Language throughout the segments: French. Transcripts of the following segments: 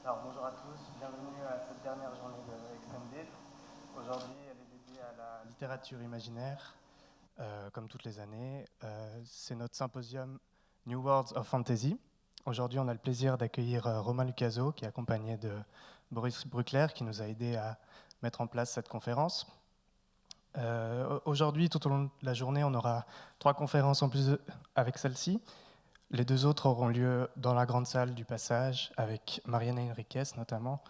Alors bonjour à tous, bienvenue à cette dernière journée de Extended. Aujourd'hui, elle est dédiée à la littérature imaginaire, comme toutes les années. C'est notre symposium New Worlds of Fantasy. Aujourd'hui, on a le plaisir d'accueillir Romain Lucaso, qui est accompagné de Boris Bruckler, qui nous a aidé à mettre en place cette conférence. Aujourd'hui, tout au long de la journée, on aura 3 conférences en plus avec celle-ci. Les 2 autres auront lieu dans la grande salle du Passage, avec Mariana Enriquez notamment,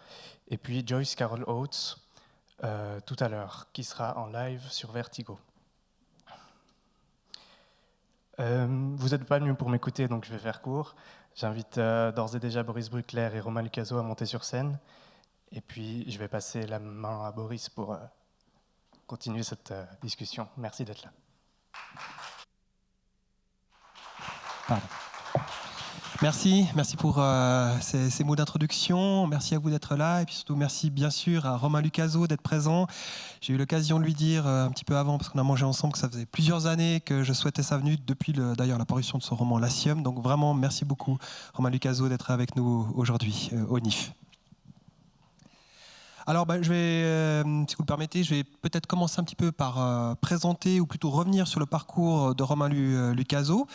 et puis Joyce Carol Oates tout à l'heure, qui sera en live sur Vertigo. Vous n'êtes pas venus pour m'écouter, donc je vais faire court. J'invite d'ores et déjà Boris Bruckler et Romain Lucaso à monter sur scène. Et puis, je vais passer la main à Boris pour continuer cette discussion. Merci d'être là. Pardon. Merci pour ces mots d'introduction. Merci à vous d'être là. Et puis surtout, merci bien sûr à Romain Lucaso d'être présent. J'ai eu l'occasion de lui dire un petit peu avant, parce qu'on a mangé ensemble, que ça faisait plusieurs années que je souhaitais sa venue, depuis d'ailleurs la parution de son roman L'Asium. Donc vraiment, merci beaucoup Romain Lucaso d'être avec nous aujourd'hui au NIF. Alors, je vais, si vous le permettez, je vais peut-être commencer un petit peu par présenter, ou plutôt revenir sur le parcours de Romain Lucaso.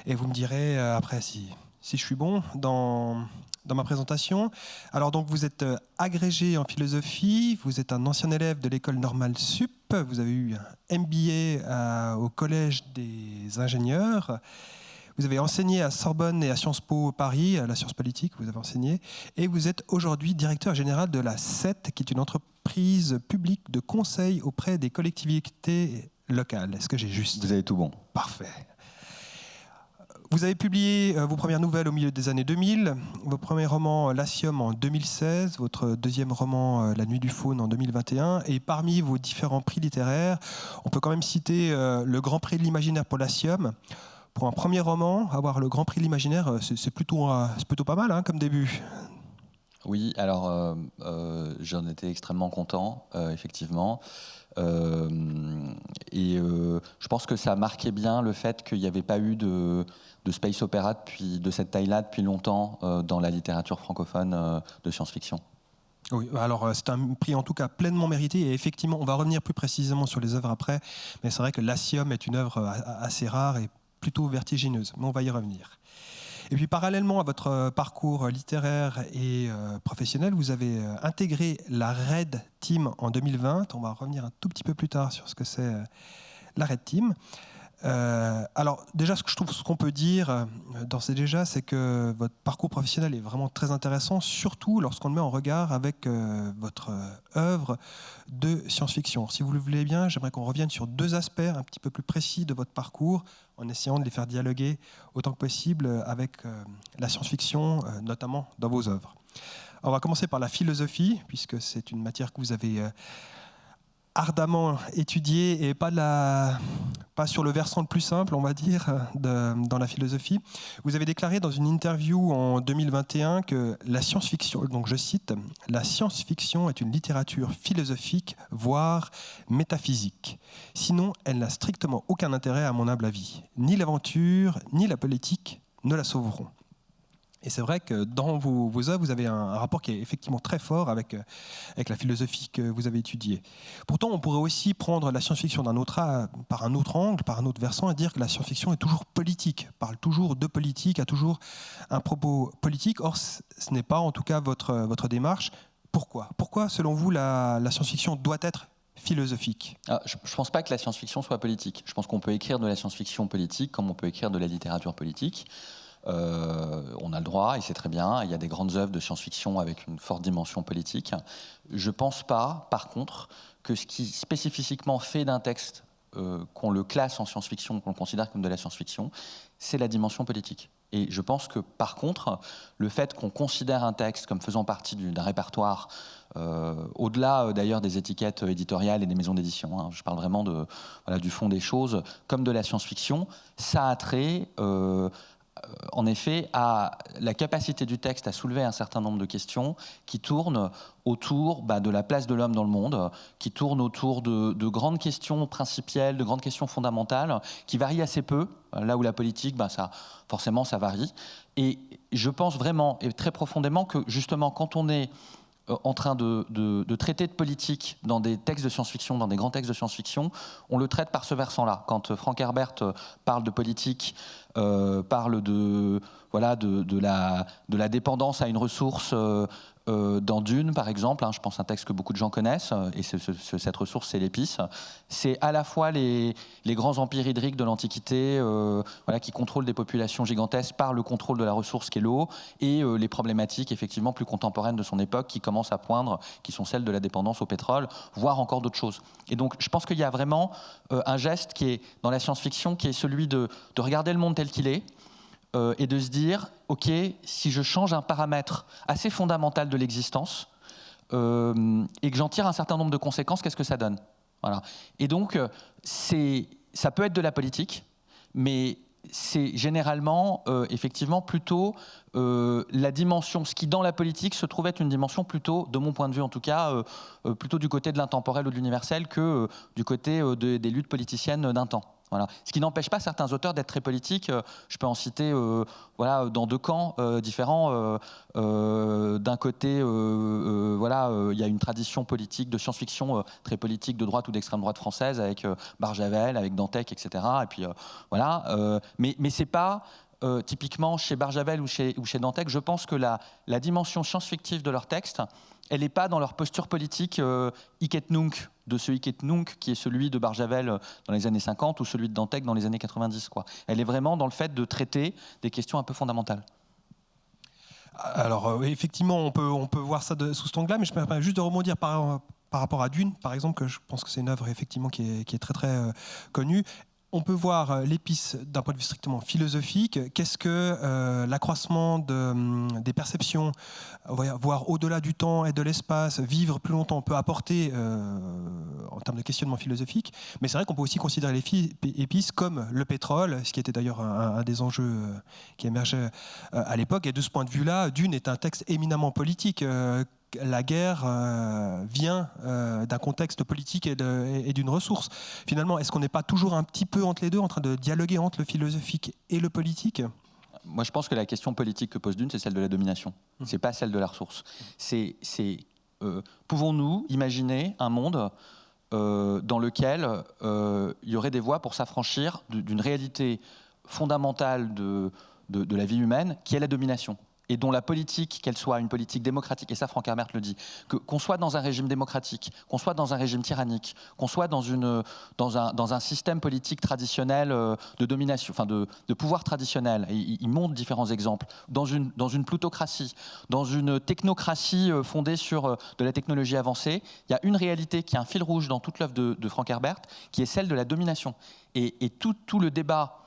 Et vous me direz après si je suis bon dans ma présentation. Alors, donc, vous êtes agrégé en philosophie, vous êtes un ancien élève de l'école normale sup, vous avez eu un MBA au Collège des ingénieurs. Vous avez enseigné à Sorbonne et à Sciences Po Paris, à la science politique, vous avez enseigné, et vous êtes aujourd'hui directeur général de la CET, qui est une entreprise publique de conseil auprès des collectivités locales. Est-ce que j'ai juste ? Vous avez tout bon. Parfait. Vous avez publié vos premières nouvelles au milieu des années 2000, votre premier roman L'Asium en 2016, votre deuxième roman La Nuit du Faune en 2021, et parmi vos différents prix littéraires, on peut quand même citer le Grand Prix de l'Imaginaire pour L'Asium. Pour un premier roman, avoir le Grand Prix de l'Imaginaire, c'est plutôt pas mal comme début. Oui, alors j'en étais extrêmement content, effectivement. Je pense que ça marquait bien le fait qu'il n'y avait pas eu de space opéra de cette taille-là depuis longtemps dans la littérature francophone de science-fiction. Oui, alors c'est un prix en tout cas pleinement mérité, et effectivement, on va revenir plus précisément sur les œuvres après, mais c'est vrai que L'Asium est une œuvre assez rare et plutôt vertigineuse, mais on va y revenir. Et puis parallèlement à votre parcours littéraire et professionnel, vous avez intégré la Red Team en 2020. On va revenir un tout petit peu plus tard sur ce que c'est la Red Team. Alors déjà, ce qu'on peut dire d'ores et déjà, c'est que votre parcours professionnel est vraiment très intéressant, surtout lorsqu'on le met en regard avec votre œuvre de science-fiction. Si vous le voulez bien, j'aimerais qu'on revienne sur 2 aspects un petit peu plus précis de votre parcours, en essayant de les faire dialoguer autant que possible avec la science-fiction, notamment dans vos œuvres. Alors, on va commencer par la philosophie, puisque c'est une matière que vous avez ardemment étudié, et pas sur le versant le plus simple, on va dire, dans la philosophie. Vous avez déclaré dans une interview en 2021 que la science-fiction, donc je cite, « La science-fiction est une littérature philosophique, voire métaphysique. Sinon, elle n'a strictement aucun intérêt à mon humble avis. Ni l'aventure, ni la politique ne la sauveront. » Et c'est vrai que dans vos œuvres, vous avez un rapport qui est effectivement très fort avec la philosophie que vous avez étudiée. Pourtant, on pourrait aussi prendre la science-fiction par un autre angle, par un autre versant, et dire que la science-fiction est toujours politique, parle toujours de politique, a toujours un propos politique. Or, ce n'est pas en tout cas votre démarche. Pourquoi ? Pourquoi, selon vous, la science-fiction doit être philosophique ? Je ne pense pas que la science-fiction soit politique. Je pense qu'on peut écrire de la science-fiction politique comme on peut écrire de la littérature politique. On a le droit, et c'est très bien. Il y a des grandes œuvres de science-fiction avec une forte dimension politique. Je ne pense pas, par contre, que ce qui spécifiquement fait d'un texte qu'on le classe en science-fiction, qu'on le considère comme de la science-fiction, c'est la dimension politique. Et je pense que, par contre, le fait qu'on considère un texte comme faisant partie d'un répertoire, au-delà d'ailleurs des étiquettes éditoriales et des maisons d'édition, je parle vraiment du fond des choses, comme de la science-fiction, ça a trait en effet à la capacité du texte à soulever un certain nombre de questions qui tournent autour de la place de l'homme dans le monde, qui tournent autour de grandes questions principielles, de grandes questions fondamentales, qui varient assez peu, là où la politique, forcément ça varie, Et je pense vraiment et très profondément que justement quand on est en train de traiter de politique dans des textes de science-fiction, dans des grands textes de science-fiction, on le traite par ce versant-là. Quand Frank Herbert parle de politique, parle de la dépendance à une ressource dans Dune, par exemple, je pense à un texte que beaucoup de gens connaissent, et cette ressource, c'est l'épice. C'est à la fois les grands empires hydriques de l'Antiquité qui contrôlent des populations gigantesques par le contrôle de la ressource qu'est l'eau, et les problématiques effectivement plus contemporaines de son époque qui commencent à poindre, qui sont celles de la dépendance au pétrole, voire encore d'autres choses. Et donc, je pense qu'il y a vraiment un geste qui est dans la science-fiction, qui est celui de regarder le monde tel qu'il est, et de se dire, ok, si je change un paramètre assez fondamental de l'existence et que j'en tire un certain nombre de conséquences, qu'est-ce que ça donne? Voilà. Et donc, ça peut être de la politique, mais c'est généralement, effectivement, plutôt la dimension, ce qui dans la politique se trouve être une dimension plutôt, de mon point de vue en tout cas, plutôt du côté de l'intemporel ou de l'universel que du côté des luttes politiciennes d'un temps. Voilà. Ce qui n'empêche pas certains auteurs d'être très politiques. Je peux en citer dans deux camps différents. D'un côté, il y a une tradition politique de science-fiction très politique de droite ou d'extrême droite française avec Barjavel, avec Dantec, etc. Et puis mais c'est pas typiquement chez Barjavel ou chez Dantec. Je pense que la dimension science-fictive de leur texte, elle n'est pas dans leur posture politique hic et nunc, de ce hic et nunc qui est celui de Barjavel dans les années 50 ou celui de Dantec dans les années 90. Elle est vraiment dans le fait de traiter des questions un peu fondamentales. Alors effectivement, on peut voir ça sous cet angle-là, mais je me permets juste de rebondir par rapport à Dune, par exemple, que je pense que c'est une œuvre effectivement qui est très très connue. On peut voir l'épice d'un point de vue strictement philosophique. Qu'est-ce que l'accroissement des perceptions, voire au-delà du temps et de l'espace, vivre plus longtemps, peut apporter en termes de questionnement philosophique. Mais c'est vrai qu'on peut aussi considérer l'épice comme le pétrole, ce qui était d'ailleurs un des enjeux qui émergeait à l'époque. Et de ce point de vue-là, Dune est un texte éminemment politique. La guerre vient d'un contexte politique et d'une ressource. Finalement, est-ce qu'on n'est pas toujours un petit peu entre les deux, en train de dialoguer entre le philosophique et le politique? Moi, je pense que la question politique que pose Dune, c'est celle de la domination. C'est pas celle de la ressource. Pouvons-nous imaginer un monde dans lequel il y aurait des voies pour s'affranchir d'une réalité fondamentale de la vie humaine, qui est la domination, et dont la politique, qu'elle soit une politique démocratique, et ça Frank Herbert le dit, qu'on soit dans un régime démocratique, qu'on soit dans un régime tyrannique, qu'on soit dans un système politique traditionnel de domination, enfin de pouvoir traditionnel, et il montre différents exemples, dans une plutocratie, dans une technocratie fondée sur de la technologie avancée, il y a une réalité qui est un fil rouge dans toute l'œuvre de Frank Herbert, qui est celle de la domination. Et tout le débat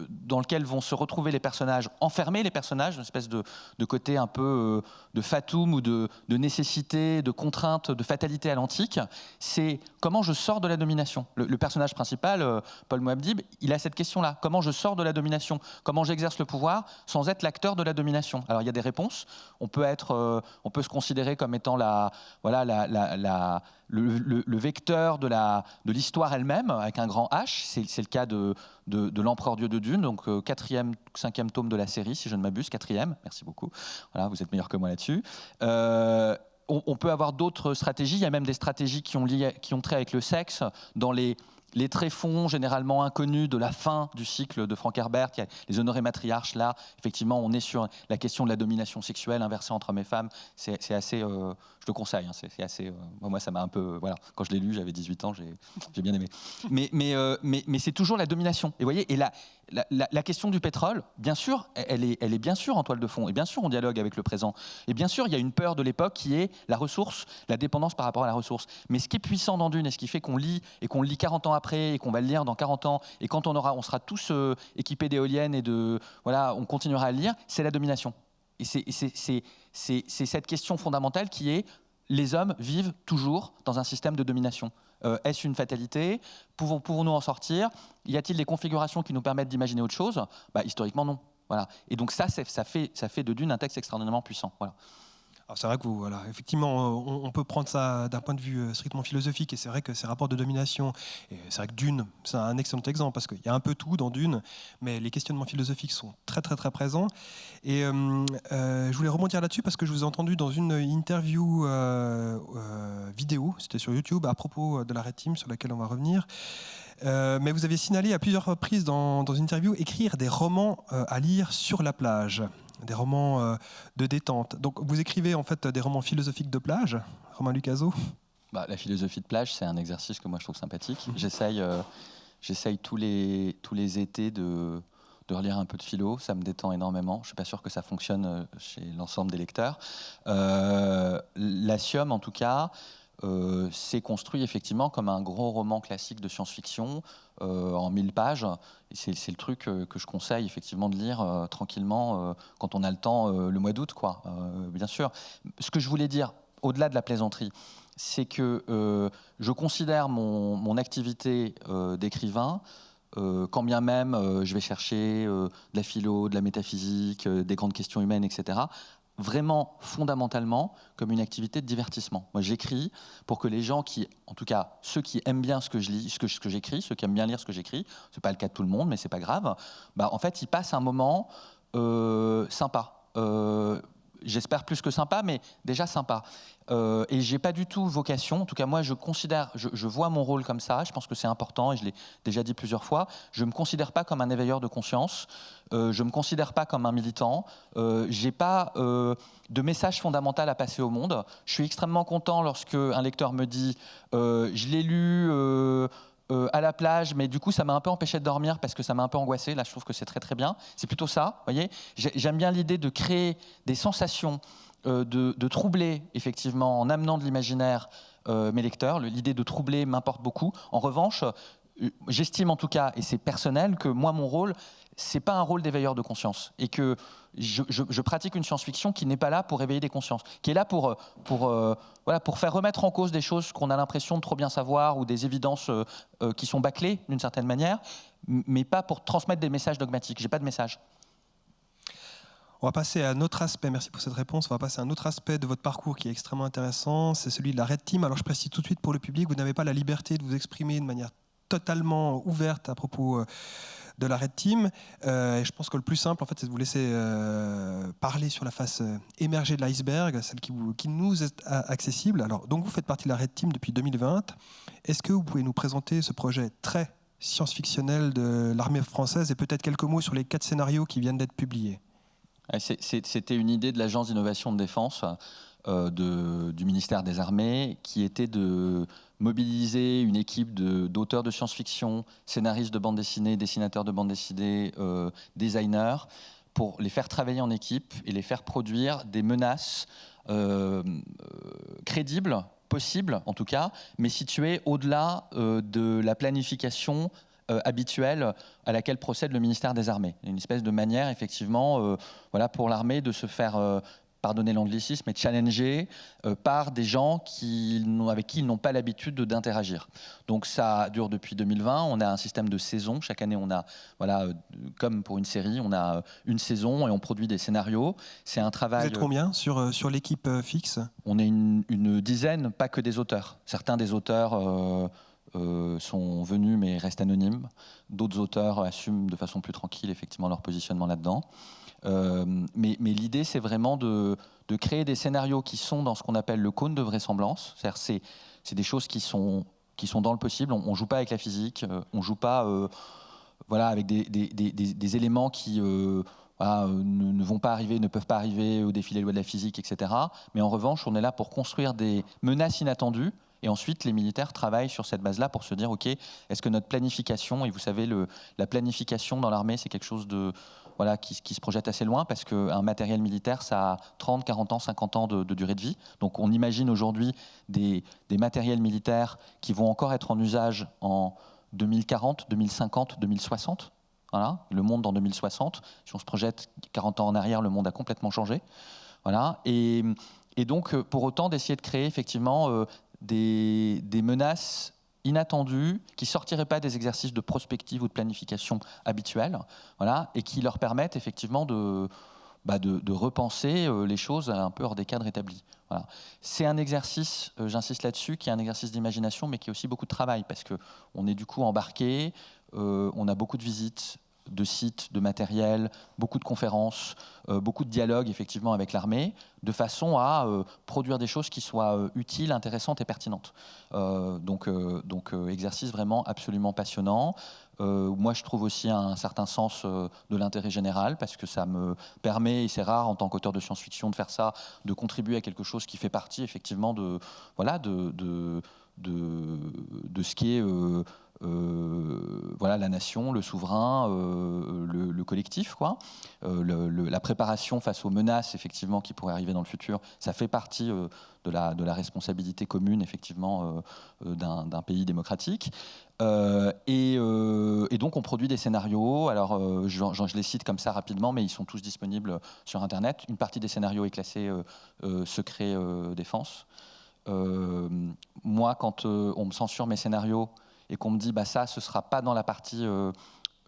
dans lequel vont se retrouver les personnages, enfermer les personnages, une espèce de côté un peu de fatum ou de nécessité, de contrainte, de fatalité à l'antique, c'est comment je sors de la domination. Le personnage principal, Paul Muad'Dib, il a cette question-là. Comment je sors de la domination? Comment j'exerce le pouvoir sans être l'acteur de la domination? Alors il y a des réponses. On peut se considérer comme étant le vecteur de l'histoire elle-même, avec un grand H. C'est le cas de l'Empereur Dieu de Dune, donc 4e, 5e tome de la série, si je ne m'abuse, 4e, merci beaucoup. Voilà, vous êtes meilleur que moi là-dessus. On peut avoir d'autres stratégies, il y a même des stratégies qui ont trait avec le sexe, dans les tréfonds généralement inconnus de la fin du cycle de Frank Herbert, il y a les honorés matriarches, là, effectivement, on est sur la question de la domination sexuelle inversée entre hommes et femmes, c'est assez, je le conseille, hein, c'est assez, moi ça m'a un peu, voilà, quand je l'ai lu, j'avais 18 ans, j'ai bien aimé. Mais c'est toujours la domination, et vous voyez, et la question du pétrole, bien sûr, elle est bien sûr en toile de fond, et bien sûr on dialogue avec le présent, et bien sûr il y a une peur de l'époque qui est la ressource, la dépendance par rapport à la ressource, mais ce qui est puissant dans Dune, et ce qui fait qu'on lit, et qu'on le lit 40 ans après, et qu'on va le lire dans 40 ans, et quand on sera tous équipés d'éoliennes, et on continuera à le lire, c'est la domination. Et c'est cette question fondamentale qui est, les hommes vivent toujours dans un système de domination. Est-ce une fatalité? Pouvons-nous en sortir? Y a-t-il des configurations qui nous permettent d'imaginer autre chose? Historiquement, non. Voilà. Et donc ça fait de Dune un texte extraordinairement puissant. Voilà. Alors c'est vrai que voilà, effectivement, on peut prendre ça d'un point de vue strictement philosophique, et c'est vrai que ces rapports de domination, et c'est vrai que Dune, c'est un excellent exemple, parce qu'il y a un peu tout dans Dune, mais les questionnements philosophiques sont très très très présents. Et je voulais rebondir là-dessus, parce que je vous ai entendu dans une interview vidéo, c'était sur YouTube, à propos de la Red Team, sur laquelle on va revenir. Mais vous avez signalé à plusieurs reprises dans une interview écrire des romans à lire sur la plage, des romans de détente. Donc vous écrivez en fait des romans philosophiques de plage, Romain Lucaso? La philosophie de plage, c'est un exercice que moi je trouve sympathique. J'essaye tous les étés de relire un peu de philo, ça me détend énormément. Je ne suis pas sûr que ça fonctionne chez l'ensemble des lecteurs. L'Asium, en tout cas, s'est construit effectivement comme un gros roman classique de science-fiction en 1000 pages. Et c'est le truc que je conseille effectivement de lire tranquillement quand on a le temps le mois d'août, quoi. Bien sûr. Ce que je voulais dire, au-delà de la plaisanterie, c'est que je considère mon activité d'écrivain, quand bien même je vais chercher de la philo, de la métaphysique, des grandes questions humaines, etc., vraiment fondamentalement comme une activité de divertissement. Moi, j'écris pour que les gens qui, en tout cas ceux qui aiment bien ce que je lis, ce que j'écris, ceux qui aiment bien lire ce que j'écris, c'est pas le cas de tout le monde, mais c'est pas grave. En fait, ils passent un moment sympa. J'espère plus que sympa, mais déjà sympa. Et j'ai pas du tout vocation, en tout cas moi je considère, je vois mon rôle comme ça, je pense que c'est important et je l'ai déjà dit plusieurs fois, je me considère pas comme un éveilleur de conscience, je me considère pas comme un militant, j'ai pas de message fondamental à passer au monde. Je suis extrêmement content lorsque un lecteur me dit je l'ai lu à la plage, mais du coup ça m'a un peu empêché de dormir parce que ça m'a un peu angoissé. Là je trouve que c'est très très bien, c'est plutôt ça, voyez. J'aime bien l'idée de créer des sensations, de troubler effectivement en amenant de l'imaginaire mes lecteurs. L'idée de troubler m'importe beaucoup. En revanche, j'estime en tout cas, et c'est personnel, que moi mon rôle, c'est pas un rôle d'éveilleur de conscience, et que je pratique une science-fiction qui n'est pas là pour éveiller des consciences, qui est là pour faire remettre en cause des choses qu'on a l'impression de trop bien savoir, ou des évidences qui sont bâclées d'une certaine manière, mais pas pour transmettre des messages dogmatiques. J'ai pas de message. On va passer à un autre aspect, merci pour cette réponse, on va passer à un autre aspect de votre parcours qui est extrêmement intéressant, c'est celui de la Red Team. Alors je précise tout de suite pour le public, vous n'avez pas la liberté de vous exprimer de manière totalement ouverte à propos de la Red Team. Et je pense que le plus simple, en fait, c'est de vous laisser parler sur la face émergée de l'iceberg, celle qui nous est accessible. Alors, donc vous faites partie de la Red Team depuis 2020. Est-ce que vous pouvez nous présenter ce projet très science-fictionnel de l'armée française et peut-être quelques mots sur les 4 scénarios qui viennent d'être publiés? C'était une idée de l'Agence d'innovation de défense du ministère des Armées, qui était de mobiliser une équipe d'auteurs de science-fiction, scénaristes de bande dessinée, dessinateurs de bande dessinée, designers, pour les faire travailler en équipe et les faire produire des menaces crédibles, possibles en tout cas, mais situées au-delà de la planification habituelle à laquelle procède le ministère des Armées. Une espèce de manière, effectivement, pour l'armée de se faire, pardonnez l'anglicisme, mais challenger par des gens avec qui ils n'ont pas l'habitude d'interagir. Donc ça dure depuis 2020. On a un système de saison. Chaque année, on a, comme pour une série, on a une saison et on produit des scénarios. C'est un travail. Vous êtes combien sur l'équipe fixe? On est une dizaine, pas que des auteurs. Certains des auteurs sont venus mais restent anonymes. D'autres auteurs assument de façon plus tranquille effectivement leur positionnement là-dedans. Mais l'idée, c'est vraiment de créer des scénarios qui sont dans ce qu'on appelle le cône de vraisemblance. C'est-à-dire c'est des choses qui sont dans le possible. On ne joue pas avec la physique, on ne joue pas avec des éléments qui ne vont pas arriver, ne peuvent pas arriver au défi des lois de la physique, etc. Mais en revanche, on est là pour construire des menaces inattendues. Et ensuite, les militaires travaillent sur cette base-là pour se dire, OK, est-ce que notre planification, et vous savez, la planification dans l'armée, c'est quelque chose qui se projette assez loin, parce qu'un matériel militaire, ça a 30, 40 ans, 50 ans de durée de vie. Donc on imagine aujourd'hui des matériels militaires qui vont encore être en usage en 2040, 2050, 2060. Voilà, le monde dans 2060. Si on se projette 40 ans en arrière, le monde a complètement changé. Voilà. Et donc, pour autant, d'essayer de créer effectivement des menaces inattendues qui ne sortiraient pas des exercices de prospective ou de planification habituels, et qui leur permettent effectivement de repenser les choses un peu hors des cadres établis. Voilà. C'est un exercice, j'insiste là-dessus, qui est un exercice d'imagination, mais qui est aussi beaucoup de travail, parce qu'on est du coup embarqué, on a beaucoup de visites, de sites, de matériel, beaucoup de conférences, beaucoup de dialogues effectivement avec l'armée, de façon à produire des choses qui soient utiles, intéressantes et pertinentes. Donc, exercice vraiment absolument passionnant. Moi, je trouve aussi un certain sens de l'intérêt général, parce que ça me permet, et c'est rare en tant qu'auteur de science-fiction de faire ça, de contribuer à quelque chose qui fait partie effectivement de ce qui est la nation, le souverain, le collectif, quoi. La préparation face aux menaces effectivement qui pourraient arriver dans le futur, ça fait partie de la responsabilité commune effectivement d'un pays démocratique. Et donc on produit des scénarios. Alors je les cite comme ça rapidement, mais ils sont tous disponibles sur Internet. Une partie des scénarios est classée secret défense. Moi, quand on me censure mes scénarios et qu'on me dit ça, ce sera pas dans la partie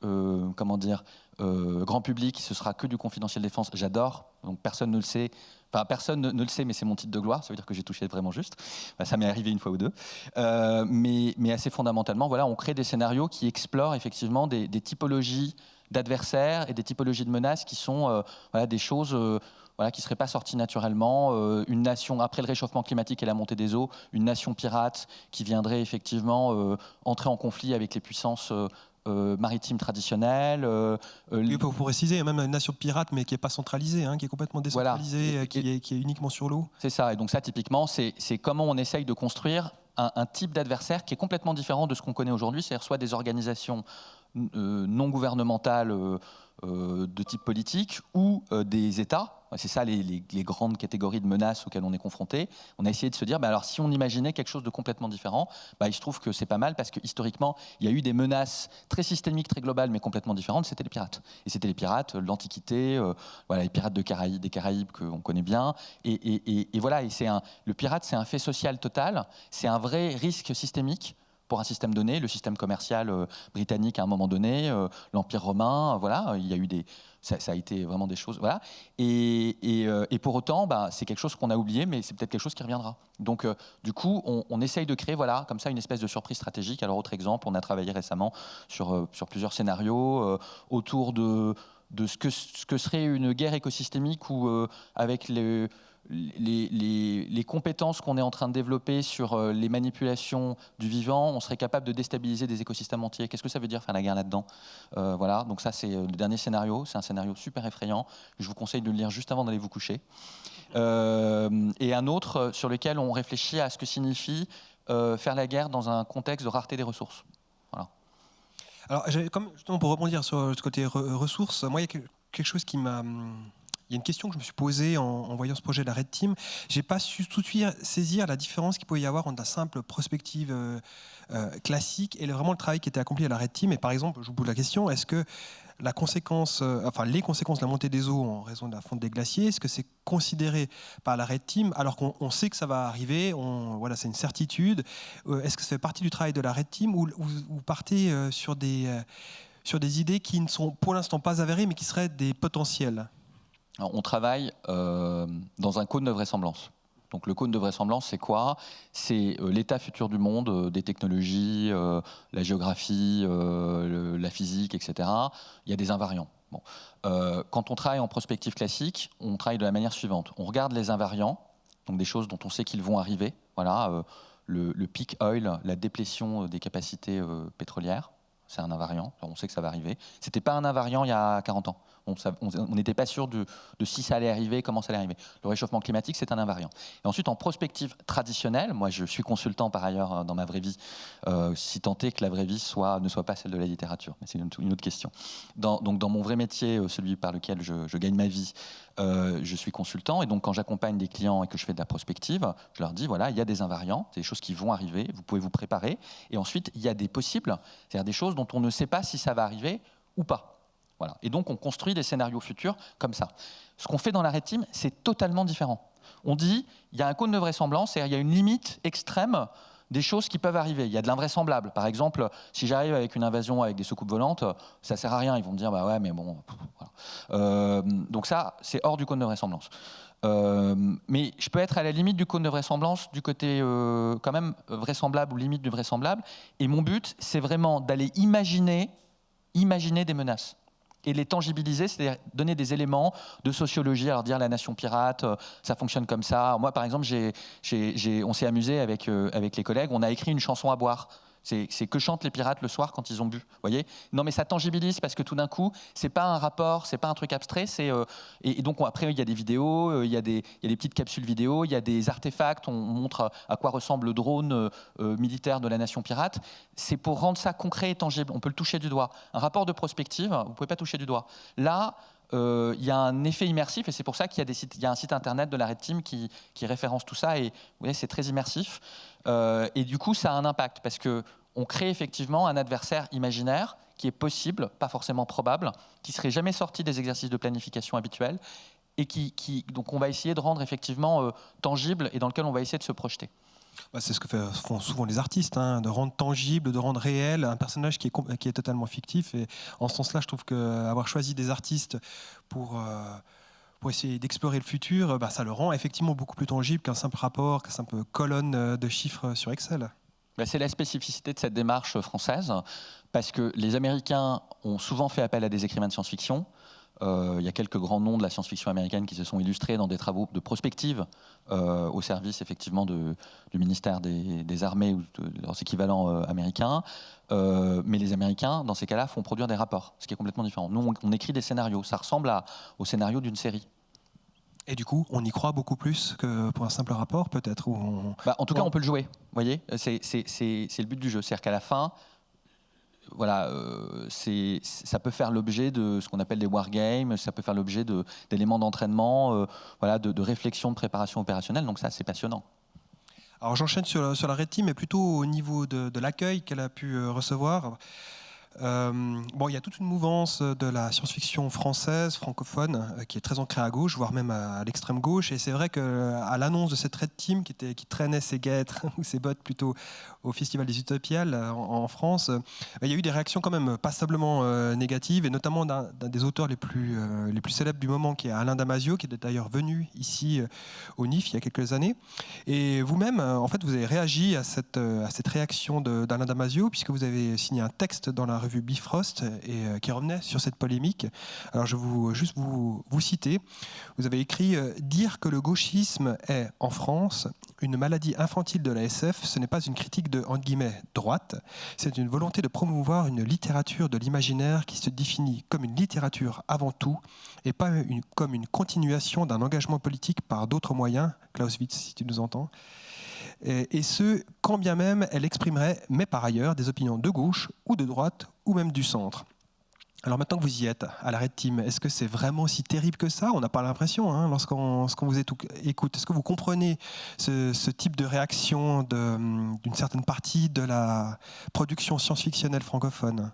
grand public, ce sera que du confidentiel défense, j'adore. Donc personne ne le sait. Enfin, personne ne le sait, mais c'est mon titre de gloire. Ça veut dire que j'ai touché vraiment juste. Ça m'est arrivé une fois ou deux. Mais assez fondamentalement, voilà, on crée des scénarios qui explorent effectivement des typologies d'adversaires et des typologies de menaces qui sont des choses qui ne seraient pas sorties naturellement. Une nation, après le réchauffement climatique et la montée des eaux, une nation pirate qui viendrait effectivement entrer en conflit avec les puissances maritimes traditionnelles. Oui, pour préciser, même une nation pirate, mais qui n'est pas centralisée, qui est complètement décentralisée, voilà. qui est uniquement sur l'eau. C'est ça. Et donc ça, typiquement, c'est comment on essaye de construire un type d'adversaire qui est complètement différent de ce qu'on connaît aujourd'hui, c'est-à-dire soit des organisations non gouvernementales de type politique ou des États. C'est ça les grandes catégories de menaces auxquelles on est confronté. On a essayé de se dire, alors si on imaginait quelque chose de complètement différent, il se trouve que c'est pas mal parce que historiquement, il y a eu des menaces très systémiques, très globales, mais complètement différentes. C'était les pirates. Et c'était les pirates de l'Antiquité, les pirates des Caraïbes qu'on connaît bien. Et voilà, le pirate, c'est un fait social total. C'est un vrai risque systémique pour un système donné, le système commercial britannique à un moment donné, l'Empire romain, il y a eu ça a été vraiment des choses, voilà. Et pour autant, c'est quelque chose qu'on a oublié, mais c'est peut-être quelque chose qui reviendra. Donc, du coup, on essaye de créer, comme ça, une espèce de surprise stratégique. Alors, autre exemple, on a travaillé récemment sur plusieurs scénarios autour de ce que serait une guerre écosystémique où, avec les compétences qu'on est en train de développer sur les manipulations du vivant, on serait capable de déstabiliser des écosystèmes entiers. Qu'est-ce que ça veut dire faire la guerre là-dedans ? Voilà, donc ça c'est le dernier scénario, c'est un scénario super effrayant, je vous conseille de le lire juste avant d'aller vous coucher. Et un autre sur lequel on réfléchit à ce que signifie faire la guerre dans un contexte de rareté des ressources. Voilà. Alors, comme justement pour rebondir sur ce côté ressources, moi il y a quelque chose qui m'a... Il y a une question que je me suis posée en voyant ce projet de la Red Team. Je n'ai pas su tout de suite saisir la différence qu'il pouvait y avoir entre la simple prospective classique et vraiment le travail qui était accompli à la Red Team. Et par exemple, je vous pose la question, est-ce que les conséquences de la montée des eaux en raison de la fonte des glaciers, est-ce que c'est considéré par la Red Team alors qu'on sait que ça va arriver, c'est une certitude. Est-ce que ça fait partie du travail de la Red Team ou vous partez sur des idées qui ne sont pour l'instant pas avérées mais qui seraient des potentiels ? Alors, on travaille dans un cône de vraisemblance. Donc le cône de vraisemblance, c'est quoi ? C'est l'état futur du monde, des technologies, la géographie, la physique, etc. Il y a des invariants. Bon. Quand on travaille en prospective classique, on travaille de la manière suivante. On regarde les invariants, donc des choses dont on sait qu'ils vont arriver. Voilà, le peak oil, la déplétion des capacités pétrolières, c'est un invariant. On sait que ça va arriver. C'était pas un invariant il y a 40 ans. On n'était pas sûr de si ça allait arriver, comment ça allait arriver. Le réchauffement climatique, c'est un invariant. Et ensuite, en prospective traditionnelle, moi je suis consultant par ailleurs dans ma vraie vie, si tant est que la vraie vie ne soit pas celle de la littérature, mais c'est une autre question. Donc dans mon vrai métier, celui par lequel je gagne ma vie, je suis consultant, et donc quand j'accompagne des clients et que je fais de la prospective, je leur dis, voilà, il y a des invariants, des choses qui vont arriver, vous pouvez vous préparer, et ensuite il y a des possibles, c'est-à-dire des choses dont on ne sait pas si ça va arriver ou pas. Voilà. Et donc, on construit des scénarios futurs comme ça. Ce qu'on fait dans la Red Team, c'est totalement différent. On dit, il y a un cône de vraisemblance, c'est-à-dire il y a une limite extrême des choses qui peuvent arriver. Il y a de l'invraisemblable. Par exemple, si j'arrive avec une invasion avec des soucoupes volantes, ça sert à rien. Ils vont me dire, bah ouais, mais bon. Voilà. Donc ça, c'est hors du cône de vraisemblance. Mais je peux être à la limite du cône de vraisemblance, du côté quand même vraisemblable ou limite du vraisemblable. Et mon but, c'est vraiment d'aller imaginer des menaces et les tangibiliser, c'est-à-dire donner des éléments de sociologie, alors dire la nation pirate, ça fonctionne comme ça. Moi, par exemple, on s'est amusé avec les collègues, on a écrit une chanson à boire. C'est que chantent les pirates le soir quand ils ont bu, voyez. Non, mais ça tangibilise parce que tout d'un coup, c'est pas un rapport, c'est pas un truc abstrait. Et donc après, il y a des vidéos, il y a des petites capsules vidéo, il y a des artefacts. On montre à quoi ressemble le drone militaire de la nation pirate. C'est pour rendre ça concret et tangible. On peut le toucher du doigt. Un rapport de prospective, vous pouvez pas toucher du doigt. Là, il y a un effet immersif et c'est pour ça qu'il y a un site internet de la Red Team qui référence tout ça et vous voyez, c'est très immersif. Et du coup, ça a un impact parce qu'on crée effectivement un adversaire imaginaire qui est possible, pas forcément probable, qui ne serait jamais sorti des exercices de planification habituels et donc on va essayer de rendre effectivement tangible et dans lequel on va essayer de se projeter. C'est ce que font souvent les artistes, hein, de rendre tangible, de rendre réel un personnage qui est totalement fictif. Et en ce sens-là, je trouve qu'avoir choisi des artistes pour essayer d'explorer le futur, ça le rend effectivement beaucoup plus tangible qu'un simple rapport, qu'une simple colonne de chiffres sur Excel. C'est la spécificité de cette démarche française, parce que les Américains ont souvent fait appel à des écrivains de science-fiction. Il y a quelques grands noms de la science-fiction américaine qui se sont illustrés dans des travaux de prospective au service effectivement du ministère des Armées ou de leurs équivalents américains. Mais les Américains, dans ces cas-là, font produire des rapports, ce qui est complètement différent. Nous, on écrit des scénarios. Ça ressemble au scénario d'une série. Et du coup, on y croit beaucoup plus que pour un simple rapport, peut-être En tout cas, on peut le jouer. Vous voyez, c'est le but du jeu. C'est-à-dire qu'à la fin, voilà, ça peut faire l'objet de ce qu'on appelle des wargames, ça peut faire l'objet d'éléments d'entraînement, voilà, de réflexion, de préparation opérationnelle. Donc ça, c'est passionnant. Alors j'enchaîne sur la Red Team, mais plutôt au niveau de l'accueil qu'elle a pu recevoir. Il y a toute une mouvance de la science-fiction française, francophone, qui est très ancrée à gauche, voire même à l'extrême gauche. Et c'est vrai qu'à l'annonce de cette Red Team, qui traînait ses guêtres ou ses bottes plutôt au Festival des Utopiales en France, il y a eu des réactions quand même passablement négatives, et notamment d'un des auteurs les plus célèbres du moment, qui est Alain Damasio, qui est d'ailleurs venu ici au NIF il y a quelques années. Et vous-même, en fait, vous avez réagi à cette réaction d'Alain Damasio, puisque vous avez signé un texte dans la revue Bifrost et qui revenait sur cette polémique. Alors je vais juste vous citer. Vous avez écrit « Dire que le gauchisme est, en France, une maladie infantile de la SF, ce n'est pas une critique de, entre guillemets, droite, c'est une volonté de promouvoir une littérature de l'imaginaire qui se définit comme une littérature avant tout et pas comme une continuation d'un engagement politique par d'autres moyens. » Clausewitz, si tu nous entends. Et ce, quand bien même elle exprimerait, mais par ailleurs, des opinions de gauche ou de droite ou même du centre. Alors maintenant que vous y êtes, à la Red Team, est-ce que c'est vraiment si terrible que ça ? On n'a pas l'impression, hein, lorsqu'on vous écoute. Est-ce que vous comprenez ce type de réaction d'une certaine partie de la production science-fictionnelle francophone ?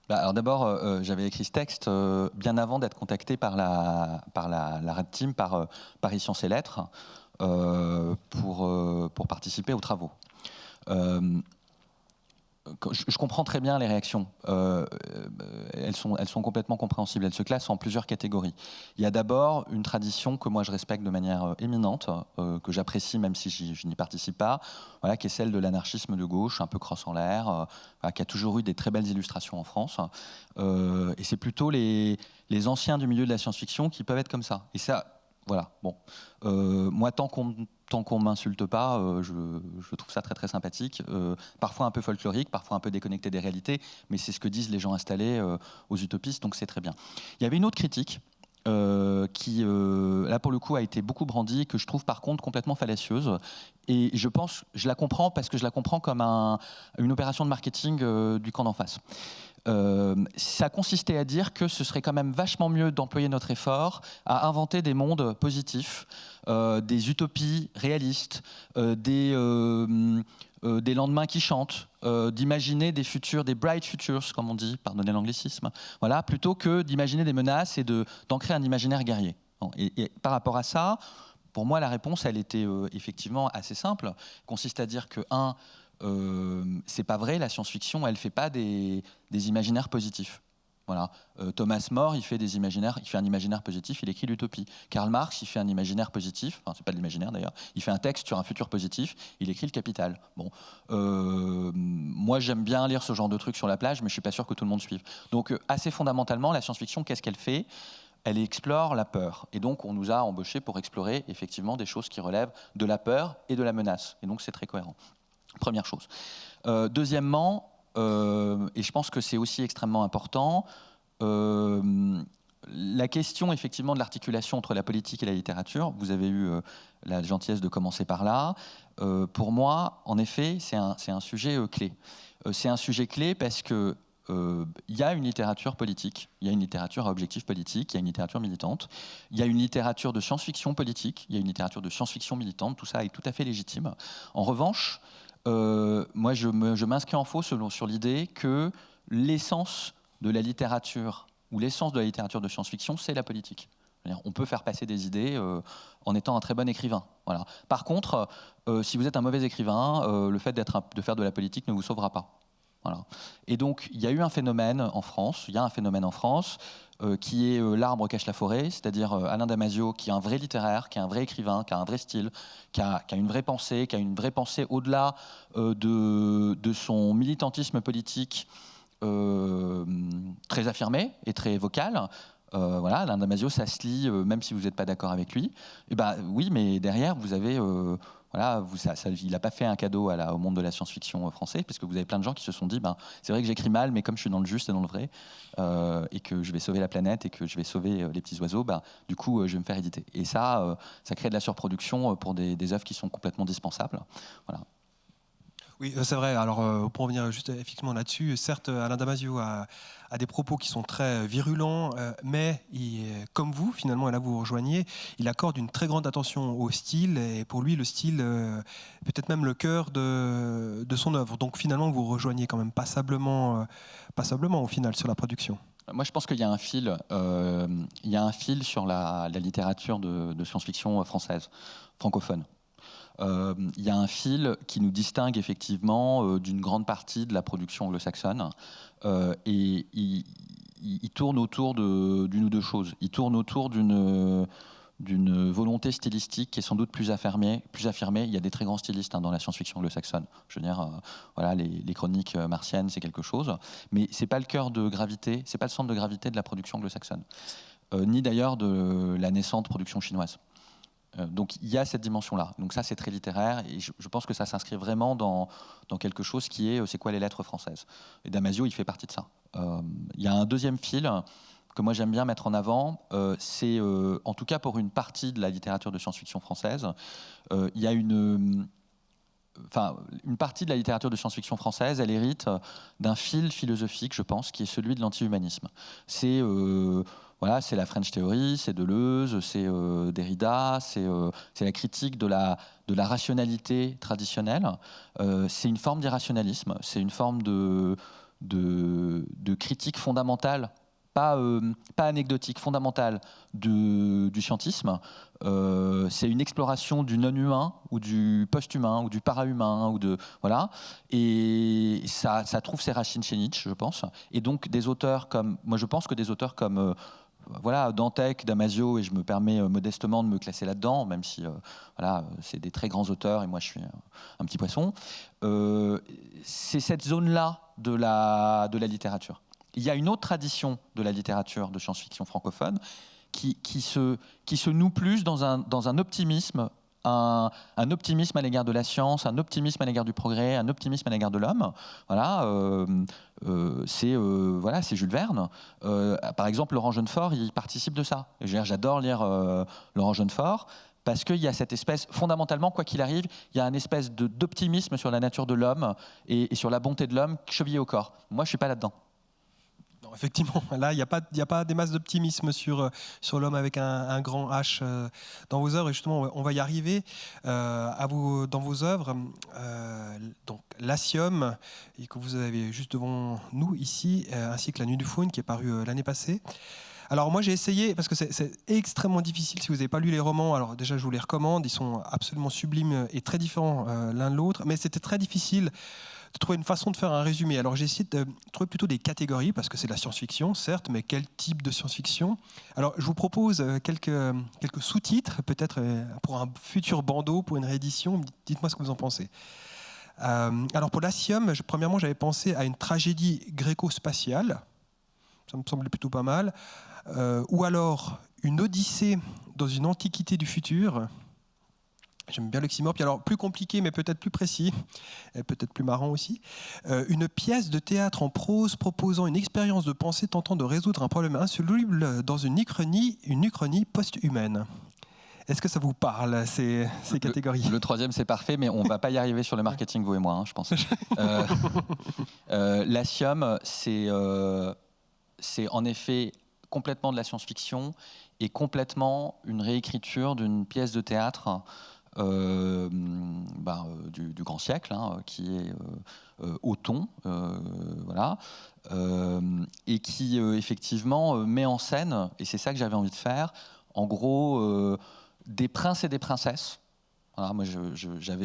Alors d'abord, j'avais écrit ce texte bien avant d'être contacté par la Red Team, par Paris Sciences et Lettres, pour participer aux travaux. Je comprends très bien les réactions. Elles sont complètement compréhensibles. Elles se classent en plusieurs catégories. Il y a d'abord une tradition que moi je respecte de manière éminente, que j'apprécie même si je n'y participe pas, voilà, qui est celle de l'anarchisme de gauche, un peu crosse en l'air, qui a toujours eu des très belles illustrations en France. Et c'est plutôt les anciens du milieu de la science-fiction qui peuvent être comme ça. Et ça, voilà, bon. Moi, tant qu'on ne m'insulte pas, je trouve ça très très sympathique, parfois un peu folklorique, parfois un peu déconnecté des réalités, mais c'est ce que disent les gens installés aux utopistes, donc c'est très bien. Il y avait une autre critique qui, là pour le coup, a été beaucoup brandie, que je trouve par contre complètement fallacieuse, et je la comprends parce que je la comprends comme une opération de marketing du camp d'en face. Ça consistait à dire que ce serait quand même vachement mieux d'employer notre effort à inventer des mondes positifs, des utopies réalistes, des lendemains qui chantent, d'imaginer des futurs, des bright futures, comme on dit, pardonnez l'anglicisme, voilà, plutôt que d'imaginer des menaces et d'ancrer un imaginaire guerrier. Et par rapport à ça, pour moi, la réponse, elle était effectivement assez simple. Elle consiste à dire que, c'est pas vrai, la science-fiction, elle fait pas des imaginaires positifs. Voilà. Thomas More, il fait un imaginaire positif, il écrit l'utopie. Karl Marx, il fait un imaginaire positif, enfin c'est pas de l'imaginaire d'ailleurs, il fait un texte sur un futur positif, il écrit le Capital. Bon, moi j'aime bien lire ce genre de trucs sur la plage, mais je suis pas sûr que tout le monde suive. Donc assez fondamentalement, la science-fiction, qu'est-ce qu'elle fait ? Elle explore la peur. Et donc on nous a embauchés pour explorer effectivement des choses qui relèvent de la peur et de la menace. Et donc c'est très cohérent. Première chose. Deuxièmement, et je pense que c'est aussi extrêmement important, la question effectivement de l'articulation entre la politique et la littérature, vous avez eu la gentillesse de commencer par là, pour moi, en effet, c'est un sujet clé. C'est un sujet clé parce que il y a une littérature politique, il y a une littérature à objectif politique, il y a une littérature militante, il y a une littérature de science-fiction politique, il y a une littérature de science-fiction militante, tout ça est tout à fait légitime. En revanche, moi je m'inscris en faux sur l'idée que l'essence de la littérature ou l'essence de la littérature de science-fiction, c'est la politique. On peut faire passer des idées en étant un très bon écrivain. Voilà. Par contre, si vous êtes un mauvais écrivain, le fait de faire de la politique ne vous sauvera pas. Voilà. Et donc, il y a eu un phénomène en France, qui est l'arbre cache la forêt, c'est-à-dire Alain Damasio, qui est un vrai littéraire, qui est un vrai écrivain, qui a un vrai style, qui a une vraie pensée, au-delà de son militantisme politique très affirmé et très vocal. Voilà, Alain Damasio, ça se lit, même si vous n'êtes pas d'accord avec lui. Et ben, oui, mais derrière, vous avez... Voilà, il n'a pas fait un cadeau au monde de la science-fiction français, parce que vous avez plein de gens qui se sont dit, c'est vrai que j'écris mal, mais comme je suis dans le juste et dans le vrai, et que je vais sauver la planète et que je vais sauver les petits oiseaux, du coup, je vais me faire éditer. Et ça crée de la surproduction pour des œuvres qui sont complètement dispensables. Voilà. Oui, c'est vrai. Alors, pour revenir juste effectivement là-dessus, certes, Alain Damasio a des propos qui sont très virulents, mais comme vous, finalement, et là vous rejoignez, il accorde une très grande attention au style, et pour lui, le style, peut-être même le cœur de son œuvre. Donc finalement, vous rejoignez quand même passablement au final sur la production. Moi, je pense qu'il y a un fil, sur la littérature de science-fiction française, francophone. Il y a un fil qui nous distingue effectivement d'une grande partie de la production anglo-saxonne, et il tourne autour d'une ou deux choses. Il tourne autour d'une volonté stylistique qui est sans doute plus affirmée. Il y a des très grands stylistes dans la science-fiction anglo-saxonne. Je veux dire, voilà, les chroniques martiennes, c'est quelque chose, mais c'est pas le cœur de gravité, c'est pas le centre de gravité de la production anglo-saxonne, ni d'ailleurs de la naissante production chinoise. Donc il y a cette dimension-là. Donc ça, c'est très littéraire, et je pense que ça s'inscrit vraiment dans quelque chose qui est c'est quoi les lettres françaises. Et Damasio, il fait partie de ça. Il y a un deuxième fil que moi j'aime bien mettre en avant, c'est en tout cas pour une partie de la littérature de science-fiction française, il y a une partie de la littérature de science-fiction française, elle hérite d'un fil philosophique, je pense, qui est celui de l'anti-humanisme. C'est la French Theory, c'est Deleuze, c'est Derrida, c'est la critique de la rationalité traditionnelle. C'est une forme d'irrationalisme, c'est une forme de critique fondamentale, pas anecdotique, fondamentale du scientisme. C'est une exploration du non-humain ou du post-humain ou du para-humain, voilà. Et ça trouve ses racines chez Nietzsche, je pense. Et donc je pense que des auteurs comme Dantec, Damasio, et je me permets modestement de me classer là-dedans, même si c'est des très grands auteurs et moi je suis un petit poisson. C'est cette zone-là de la littérature. Il y a une autre tradition de la littérature de science-fiction francophone qui se noue plus dans un optimisme, un optimisme à l'égard de la science, un optimisme à l'égard du progrès, un optimisme à l'égard de l'homme. Voilà, c'est Jules Verne. Par exemple, Laurent Jeunefort, il participe de ça. J'adore lire Laurent Jeunefort, parce qu'il y a cette espèce, fondamentalement, quoi qu'il arrive, il y a une espèce d'optimisme sur la nature de l'homme et sur la bonté de l'homme chevillé au corps. Moi, je ne suis pas là-dedans. Non, effectivement, là, il n'y a pas des masses d'optimisme sur l'homme avec un grand H dans vos œuvres. Et justement, on va y arriver dans vos œuvres. Donc, L'Asium, et que vous avez juste devant nous ici, ainsi que La Nuit du Faune, qui est paru l'année passée. Alors moi j'ai essayé, parce que c'est extrêmement difficile si vous n'avez pas lu les romans. Alors déjà je vous les recommande, ils sont absolument sublimes et très différents l'un de l'autre, mais c'était très difficile de trouver une façon de faire un résumé. Alors j'ai essayé de trouver plutôt des catégories, parce que c'est de la science-fiction, certes, mais quel type de science-fiction? Alors je vous propose quelques sous-titres, peut-être pour un futur bandeau, pour une réédition. Dites-moi ce que vous en pensez. Alors pour l'Asium, premièrement j'avais pensé à une tragédie gréco-spatiale, ça me semblait plutôt pas mal, ou alors une odyssée dans une antiquité du futur. J'aime bien l'oxymore. Puis alors, plus compliqué, mais peut-être plus précis, et peut-être plus marrant aussi. Une pièce de théâtre en prose proposant une expérience de pensée tentant de résoudre un problème insoluble dans une uchronie post-humaine. Est-ce que ça vous parle, ces catégories ? Le troisième, c'est parfait, mais on ne va pas y arriver sur le marketing, vous et moi, je pense. L'Asium, c'est en effet complètement de la science-fiction et complètement une réécriture d'une pièce de théâtre du grand siècle, qui est Othon, voilà, et qui effectivement met en scène, et c'est ça que j'avais envie de faire, en gros, des princes et des princesses. Voilà, moi,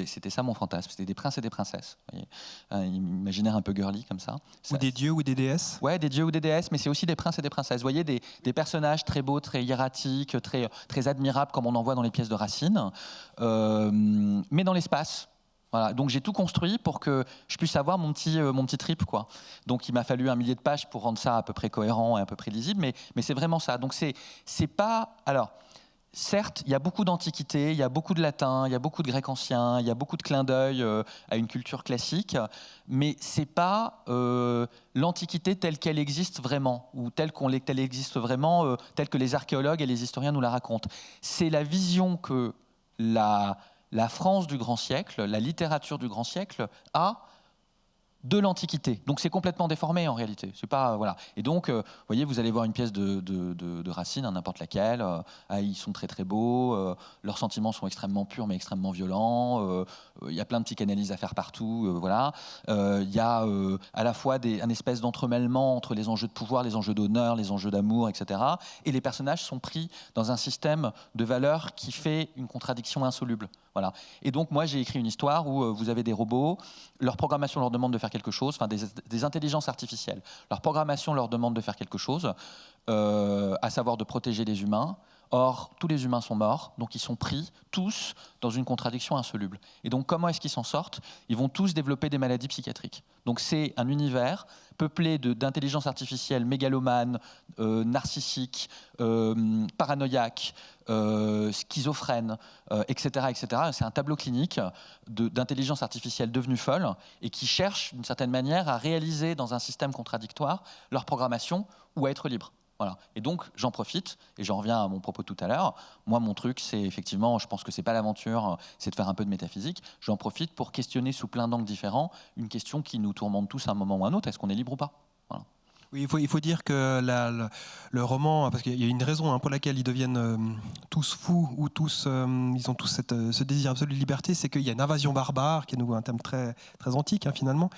c'était ça mon fantasme, c'était des princes et des princesses. Vous voyez, un imaginaire un peu girly comme ça. Ou des dieux ou des déesses. Ouais, des dieux ou des déesses, mais c'est aussi des princes et des princesses. Vous voyez, des personnages très beaux, très hiératiques, très admirables, comme on en voit dans les pièces de Racine, mais dans l'espace. Voilà. Donc j'ai tout construit pour que je puisse avoir mon petit trip, quoi. Donc il m'a fallu 1 millier de pages pour rendre ça à peu près cohérent et à peu près lisible, mais c'est vraiment ça. Donc c'est pas... Alors, certes, il y a beaucoup d'antiquité, il y a beaucoup de latin, il y a beaucoup de grec ancien, il y a beaucoup de clins d'œil à une culture classique, mais c'est pas l'antiquité telle qu'elle existe vraiment, ou telle qu'elle existe vraiment, telle que les archéologues et les historiens nous la racontent. C'est la vision que la France du grand siècle, la littérature du grand siècle a de l'Antiquité. Donc c'est complètement déformé en réalité. C'est pas, voilà. Et donc, vous voyez, vous allez voir une pièce de Racine, n'importe laquelle, ils sont très très beaux, leurs sentiments sont extrêmement purs mais extrêmement violents, il y a plein de psychanalyses à faire partout, voilà. Il y a à la fois un espèce d'entremêlement entre les enjeux de pouvoir, les enjeux d'honneur, les enjeux d'amour, etc. Et les personnages sont pris dans un système de valeurs qui fait une contradiction insoluble. Voilà. Et donc moi j'ai écrit une histoire où vous avez des robots, leur programmation leur demande de faire quelque chose, enfin des intelligences artificielles. Leur programmation leur demande de faire quelque chose, à savoir de protéger les humains. Or, tous les humains sont morts, donc ils sont pris tous dans une contradiction insoluble. Et donc comment est-ce qu'ils s'en sortent ? Ils vont tous développer des maladies psychiatriques. Donc c'est un univers peuplé d'intelligence artificielle mégalomane, narcissique, paranoïaque, schizophrène, etc., etc. C'est un tableau clinique d'intelligence artificielle devenue folle et qui cherche d'une certaine manière à réaliser dans un système contradictoire leur programmation ou à être libre. Voilà. Et donc j'en profite, et j'en reviens à mon propos tout à l'heure. Moi, mon truc, c'est effectivement, je pense que c'est pas l'aventure, c'est de faire un peu de métaphysique. J'en profite pour questionner sous plein d'angles différents une question qui nous tourmente tous à un moment ou à un autre. Est-ce qu'on est libre ou pas ? Voilà. Oui, il faut dire que le roman, parce qu'il y a une raison pour laquelle ils deviennent tous fous ou tous, ils ont tous ce désir absolu de liberté, c'est qu'il y a une invasion barbare, qui est un terme très, très antique finalement,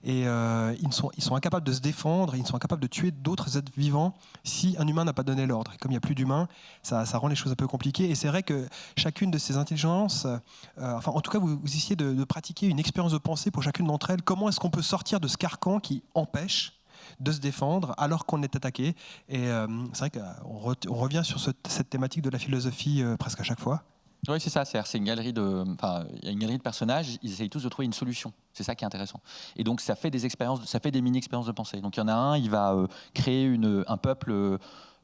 et ils sont incapables de se défendre, ils sont incapables de tuer d'autres êtres vivants si un humain n'a pas donné l'ordre. Et comme il n'y a plus d'humains, ça rend les choses un peu compliquées. Et c'est vrai que chacune de ces intelligences, enfin en tout cas vous essayez de pratiquer une expérience de pensée pour chacune d'entre elles. Comment est-ce qu'on peut sortir de ce carcan qui empêche de se défendre alors qu'on est attaqué. Et c'est vrai qu'on revient sur cette thématique de la philosophie presque à chaque fois. Oui, c'est ça. C'est une galerie il y a une galerie de personnages. Ils essayent tous de trouver une solution. C'est ça qui est intéressant. Et donc, ça fait des expériences, ça fait des mini-expériences de pensée. Donc, il y en a un, il va créer un peuple.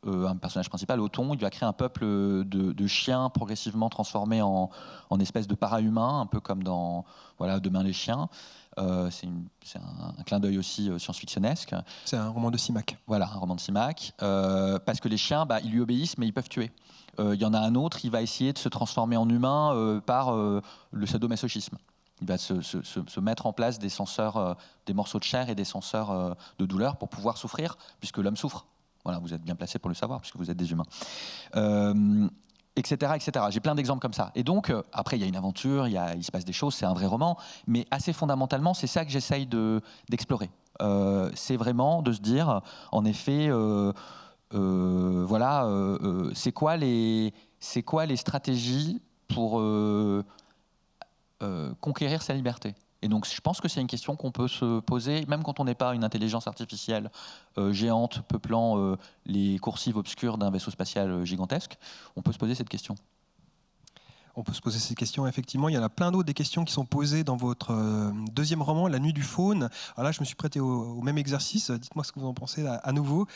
Un personnage principal, Othon, il va créer un peuple de chiens progressivement transformés en espèces de para-humains, un peu comme dans Demain les chiens. C'est un clin d'œil aussi science-fictionnesque. C'est un roman de Simak. Voilà, un roman de Simak. Parce que les chiens, ils lui obéissent, mais ils peuvent tuer. Il y en a un autre, il va essayer de se transformer en humain par le sadomasochisme. Il va se mettre en place des senseurs, des morceaux de chair et des senseurs de douleur pour pouvoir souffrir, puisque l'homme souffre. Voilà, vous êtes bien placé pour le savoir, puisque vous êtes des humains. Etc., etc. J'ai plein d'exemples comme ça. Et donc, après, il y a une aventure, il se passe des choses, c'est un vrai roman, mais assez fondamentalement, c'est ça que j'essaye d'explorer. C'est vraiment de se dire, en effet, Voilà, c'est quoi les stratégies pour conquérir sa liberté? Et donc, je pense que c'est une question qu'on peut se poser, même quand on n'est pas une intelligence artificielle géante peuplant les coursives obscures d'un vaisseau spatial gigantesque. On peut se poser cette question. On peut se poser ces questions, effectivement. Il y en a plein d'autres, des questions qui sont posées dans votre deuxième roman, La Nuit du Faune. Alors là, je me suis prêté au même exercice. Dites-moi ce que vous en pensez à nouveau.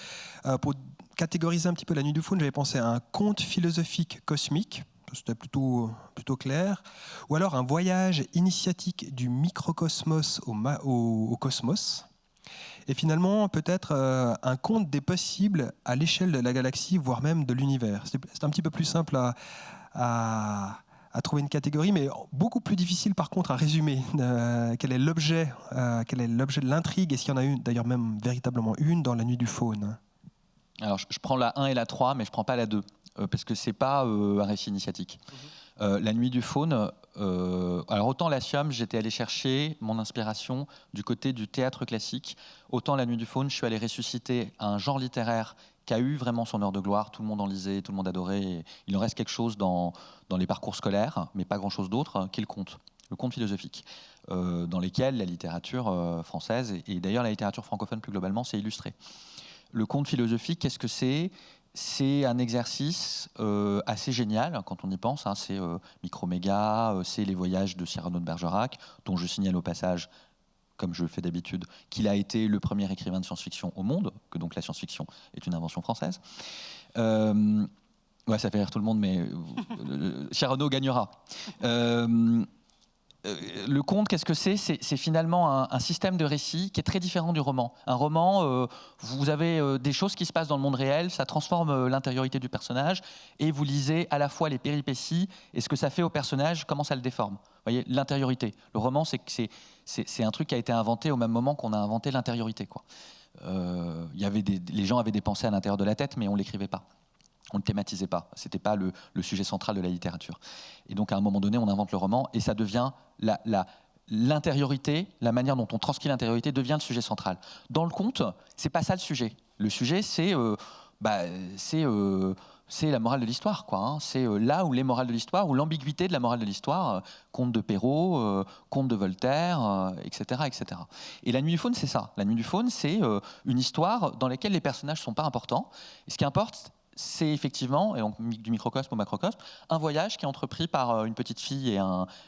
Pour catégoriser un petit peu La Nuit du Faune, j'avais pensé à un conte philosophique cosmique. C'était plutôt clair. Ou alors un voyage initiatique du microcosmos au cosmos. Et finalement, peut-être un conte des possibles à l'échelle de la galaxie, voire même de l'univers. C'est un petit peu plus simple à trouver une catégorie, mais beaucoup plus difficile par contre à résumer. Quel est l'objet de l'intrigue? Est-ce qu'il y en a une, d'ailleurs même véritablement une, dans La Nuit du Faune? Alors, je prends la 1 et la 3, mais je ne prends pas la 2, parce que ce n'est pas un récit initiatique. La Nuit du Faune, alors autant la Siam, j'étais allé chercher mon inspiration du côté du théâtre classique, autant La Nuit du Faune, je suis allé ressusciter un genre littéraire qui a eu vraiment son heure de gloire, tout le monde en lisait, tout le monde adorait. Il en reste quelque chose dans les parcours scolaires, mais pas grand-chose d'autre, qui est le conte philosophique, dans lesquels la littérature française, et d'ailleurs la littérature francophone plus globalement, s'est illustrée. Le conte philosophique, qu'est-ce que c'est ? C'est un exercice assez génial quand on y pense. C'est Microméga, c'est les voyages de Cyrano de Bergerac, dont je signale au passage, comme je le fais d'habitude, qu'il a été le premier écrivain de science-fiction au monde, que donc la science-fiction est une invention française. Ouais, ça fait rire tout le monde, mais Cyrano gagnera. Le conte, qu'est-ce que c'est ? C'est finalement un système de récit qui est très différent du roman. Un roman, vous avez des choses qui se passent dans le monde réel, ça transforme l'intériorité du personnage, et vous lisez à la fois les péripéties et ce que ça fait au personnage, comment ça le déforme. Vous voyez, l'intériorité. Le roman, c'est un truc qui a été inventé au même moment qu'on a inventé l'intériorité, quoi. Les gens avaient des pensées à l'intérieur de la tête, mais on ne l'écrivait pas. On ne le thématisait pas. Ce n'était pas le sujet central de la littérature. Et donc, à un moment donné, on invente le roman et ça devient l'intériorité, la manière dont on transcrit l'intériorité devient le sujet central. Dans le conte, c'est pas ça le sujet. Le sujet, c'est la morale de l'histoire, quoi. C'est là où les morales de l'histoire, ou l'ambiguïté de la morale de l'histoire, conte de Perrault, conte de Voltaire, etc., etc. Et La Nuit du Faune, c'est ça. La Nuit du Faune, c'est une histoire dans laquelle les personnages sont pas importants. Et ce qui importe, c'est effectivement, et donc du microcosme au macrocosme, un voyage qui est entrepris par une petite fille et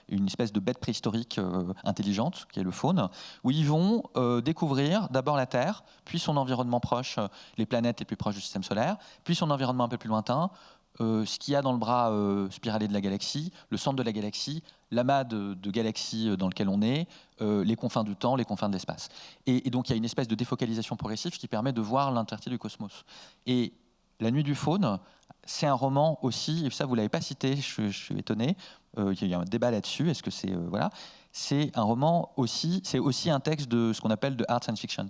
une espèce de bête préhistorique intelligente, qui est le faune, où ils vont découvrir d'abord la Terre, puis son environnement proche, les planètes les plus proches du système solaire, puis son environnement un peu plus lointain, ce qu'il y a dans le bras spiralé de la galaxie, le centre de la galaxie, l'amas de galaxies dans lequel on est, les confins du temps, les confins de l'espace. Et donc il y a une espèce de défocalisation progressive qui permet de voir l'entièreté du cosmos. Et La Nuit du Faune, c'est un roman aussi, et ça vous ne l'avez pas cité, je suis étonné, il y a un débat là-dessus, est-ce que c'est... voilà. C'est un roman aussi, c'est aussi un texte de ce qu'on appelle de hard science fiction.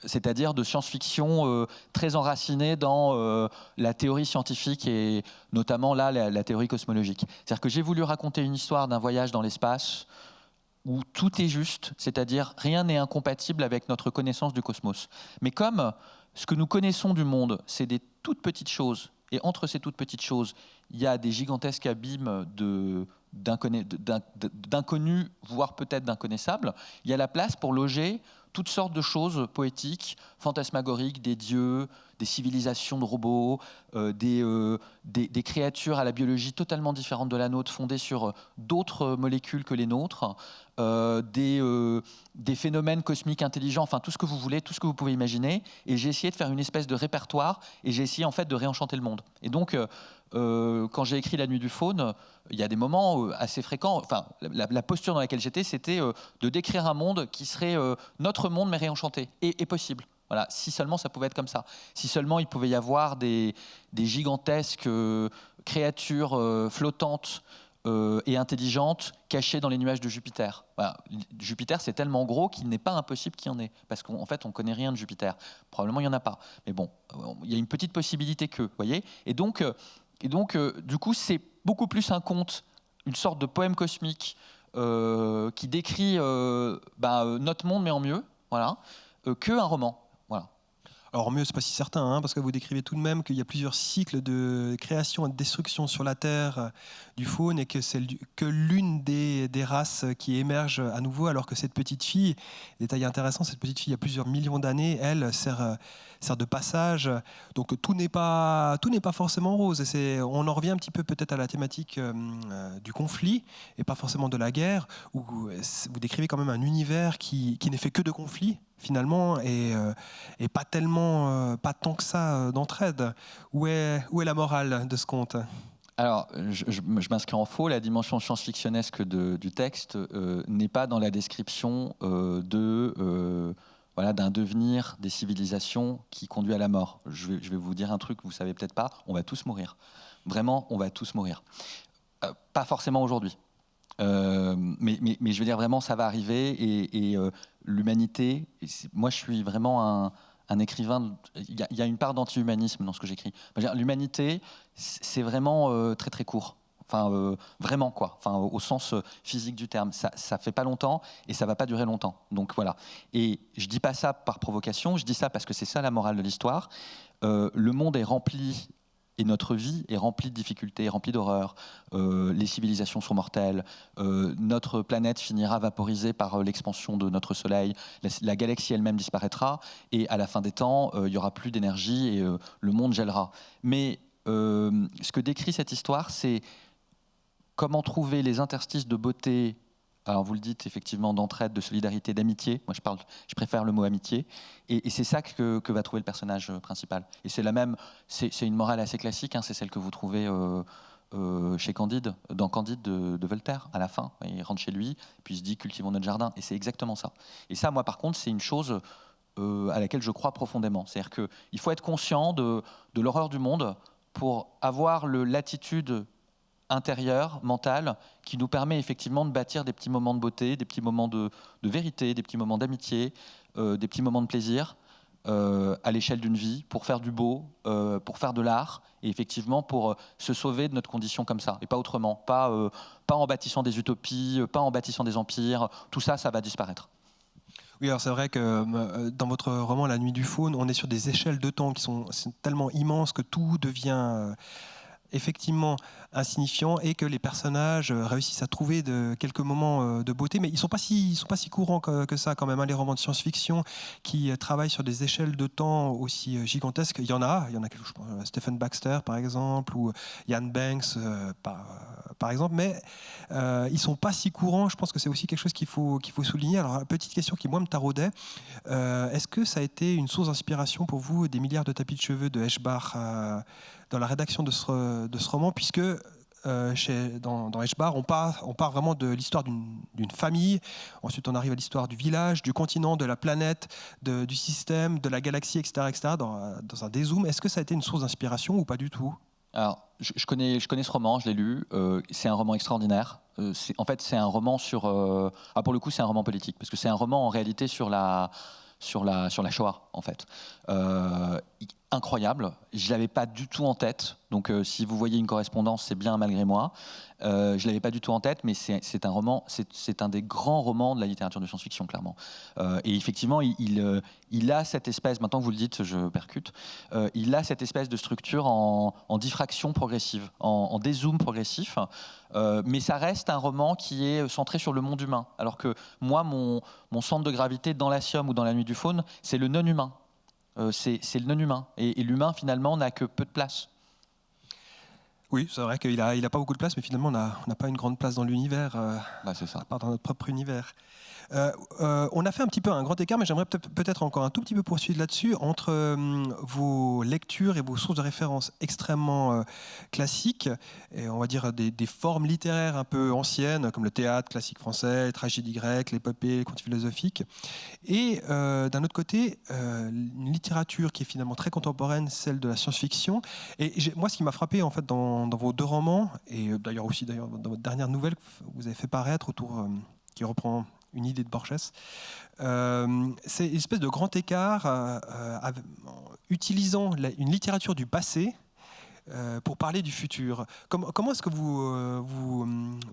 C'est-à-dire de science-fiction très enracinée dans la théorie scientifique et notamment là, la théorie cosmologique. C'est-à-dire que j'ai voulu raconter une histoire d'un voyage dans l'espace où tout est juste, c'est-à-dire rien n'est incompatible avec notre connaissance du cosmos. Mais comme ce que nous connaissons du monde, c'est des toutes petites choses, et entre ces toutes petites choses, il y a des gigantesques abîmes d'inconnus, voire peut-être d'inconnaissables, il y a la place pour loger toutes sortes de choses poétiques, fantasmagoriques, des dieux, des civilisations de robots, des créatures à la biologie totalement différente de la nôtre, fondées sur d'autres molécules que les nôtres, des phénomènes cosmiques intelligents, enfin tout ce que vous voulez, tout ce que vous pouvez imaginer. Et j'ai essayé de faire une espèce de répertoire et j'ai essayé en fait de réenchanter le monde. Et donc, quand j'ai écrit La Nuit du Faune, il y a des moments assez fréquents, enfin la posture dans laquelle j'étais, c'était de décrire un monde qui serait notre monde mais réenchanté et possible. Voilà, si seulement ça pouvait être comme ça. Si seulement il pouvait y avoir des gigantesques créatures flottantes et intelligentes cachées dans les nuages de Jupiter. Voilà. Jupiter, c'est tellement gros qu'il n'est pas impossible qu'il y en ait, parce qu'en fait, on ne connaît rien de Jupiter. Probablement, il n'y en a pas. Mais bon, il y a une petite possibilité que, vous voyez. Et donc, du coup, c'est beaucoup plus un conte, une sorte de poème cosmique qui décrit notre monde, mais en mieux, voilà, qu'un roman. Voilà. Alors mieux, c'est pas si certain, hein, parce que vous décrivez tout de même qu'il y a plusieurs cycles de création et de destruction sur la Terre du faune, et que c'est que l'une des races qui émerge à nouveau, alors que cette petite fille, détail intéressant, cette petite fille il y a plusieurs millions d'années, elle sert de passage. Donc tout n'est pas forcément rose. On en revient un petit peu peut-être à la thématique du conflit, et pas forcément de la guerre, où vous décrivez quand même un univers qui n'est fait que de conflits, finalement, et pas tant que ça d'entraide. Où est la morale de ce conte ? Alors, je m'inscris en faux. La dimension science-fictionnesque du texte n'est pas dans la description d'un devenir des civilisations qui conduit à la mort. Je vais vous dire un truc que vous savez peut-être pas. On va tous mourir. Vraiment, on va tous mourir. Pas forcément aujourd'hui. Mais je veux dire, vraiment, ça va arriver, et l'humanité... Moi, je suis vraiment un écrivain... Il y a une part d'anti-humanisme dans ce que j'écris. L'humanité, c'est vraiment très très court. Enfin, vraiment, quoi. Enfin, au sens physique du terme. Ça fait pas longtemps, et ça va pas durer longtemps. Donc voilà. Et je dis pas ça par provocation, je dis ça parce que c'est ça la morale de l'histoire. Le monde est rempli... Et notre vie est remplie de difficultés, remplie d'horreurs. Les civilisations sont mortelles. Notre planète finira vaporisée par l'expansion de notre Soleil. La galaxie elle-même disparaîtra. Et à la fin des temps, il n'y aura plus d'énergie, et le monde gèlera. Mais ce que décrit cette histoire, c'est comment trouver les interstices de beauté. Alors vous le dites effectivement, d'entraide, de solidarité, d'amitié. Moi je préfère le mot amitié. Et c'est ça que va trouver le personnage principal. Et c'est une morale assez classique, hein, c'est celle que vous trouvez chez Candide, dans Candide de Voltaire, à la fin. Il rentre chez lui, puis il se dit cultivons notre jardin. Et c'est exactement ça. Et ça, moi par contre, c'est une chose à laquelle je crois profondément. C'est-à-dire qu'il faut être conscient de l'horreur du monde pour avoir l'attitude intérieur, mental, qui nous permet effectivement de bâtir des petits moments de beauté, des petits moments de vérité, des petits moments d'amitié, des petits moments de plaisir à l'échelle d'une vie, pour faire du beau, pour faire de l'art, et effectivement pour se sauver de notre condition comme ça, et pas autrement, pas en bâtissant des utopies, pas en bâtissant des empires. Tout ça, ça va disparaître. Oui, alors c'est vrai que dans votre roman La Nuit du Faune, on est sur des échelles de temps qui sont tellement immenses que tout devient... effectivement insignifiant, et que les personnages réussissent à trouver quelques moments de beauté, mais ils sont pas si courants que ça quand même, hein, les romans de science-fiction qui travaillent sur des échelles de temps aussi gigantesques. Il y en a quelques, je pense, Stephen Baxter par exemple, ou Ian Banks par exemple, mais ils sont pas si courants. Je pense que c'est aussi quelque chose qu'il faut souligner. Alors, petite question qui moi me taraudait, est-ce que ça a été une source d'inspiration pour vous des milliards de tapis de cheveux de Eschbach dans la rédaction de ce roman, puisque dans Eschbach, on part vraiment de l'histoire d'une famille, ensuite on arrive à l'histoire du village, du continent, de la planète, du système, de la galaxie, etc. dans un dézoom. Est-ce que ça a été une source d'inspiration ou pas du tout ? Alors, je connais ce roman, je l'ai lu. C'est un roman extraordinaire. En fait, c'est un roman sur... pour le coup, c'est un roman politique, parce que c'est un roman en réalité sur la Shoah, en fait. Incroyable. Je ne l'avais pas du tout en tête. Donc, si vous voyez une correspondance, c'est bien malgré moi. Je ne l'avais pas du tout en tête, mais c'est un roman, c'est un des grands romans de la littérature de science-fiction, clairement. Et effectivement, il a cette espèce, maintenant que vous le dites, je percute, il a cette espèce de structure en diffraction progressive, en dézoom progressif. Mais ça reste un roman qui est centré sur le monde humain. Alors que moi, mon centre de gravité dans La Siom ou dans La Nuit du Faune, c'est le non-humain. C'est le non-humain. Et l'humain, finalement, n'a que peu de place. Oui, c'est vrai qu'il a pas beaucoup de place, mais finalement, on n'a pas une grande place dans l'univers, C'est ça. à part dans notre propre univers. On a fait un petit peu un grand écart, mais j'aimerais peut-être encore un tout petit peu poursuivre là-dessus, entre vos lectures et vos sources de référence extrêmement classiques, et on va dire des formes littéraires un peu anciennes, comme le théâtre classique français, les tragédies grecques, l'épopée, les contes philosophiques, et d'un autre côté, une littérature qui est finalement très contemporaine, celle de la science-fiction. Et moi, ce qui m'a frappé en fait dans vos deux romans, et d'ailleurs aussi dans votre dernière nouvelle que vous avez fait paraître qui reprend une idée de Borges, c'est une espèce de grand écart utilisant une littérature du passé pour parler du futur. Comment est-ce que vous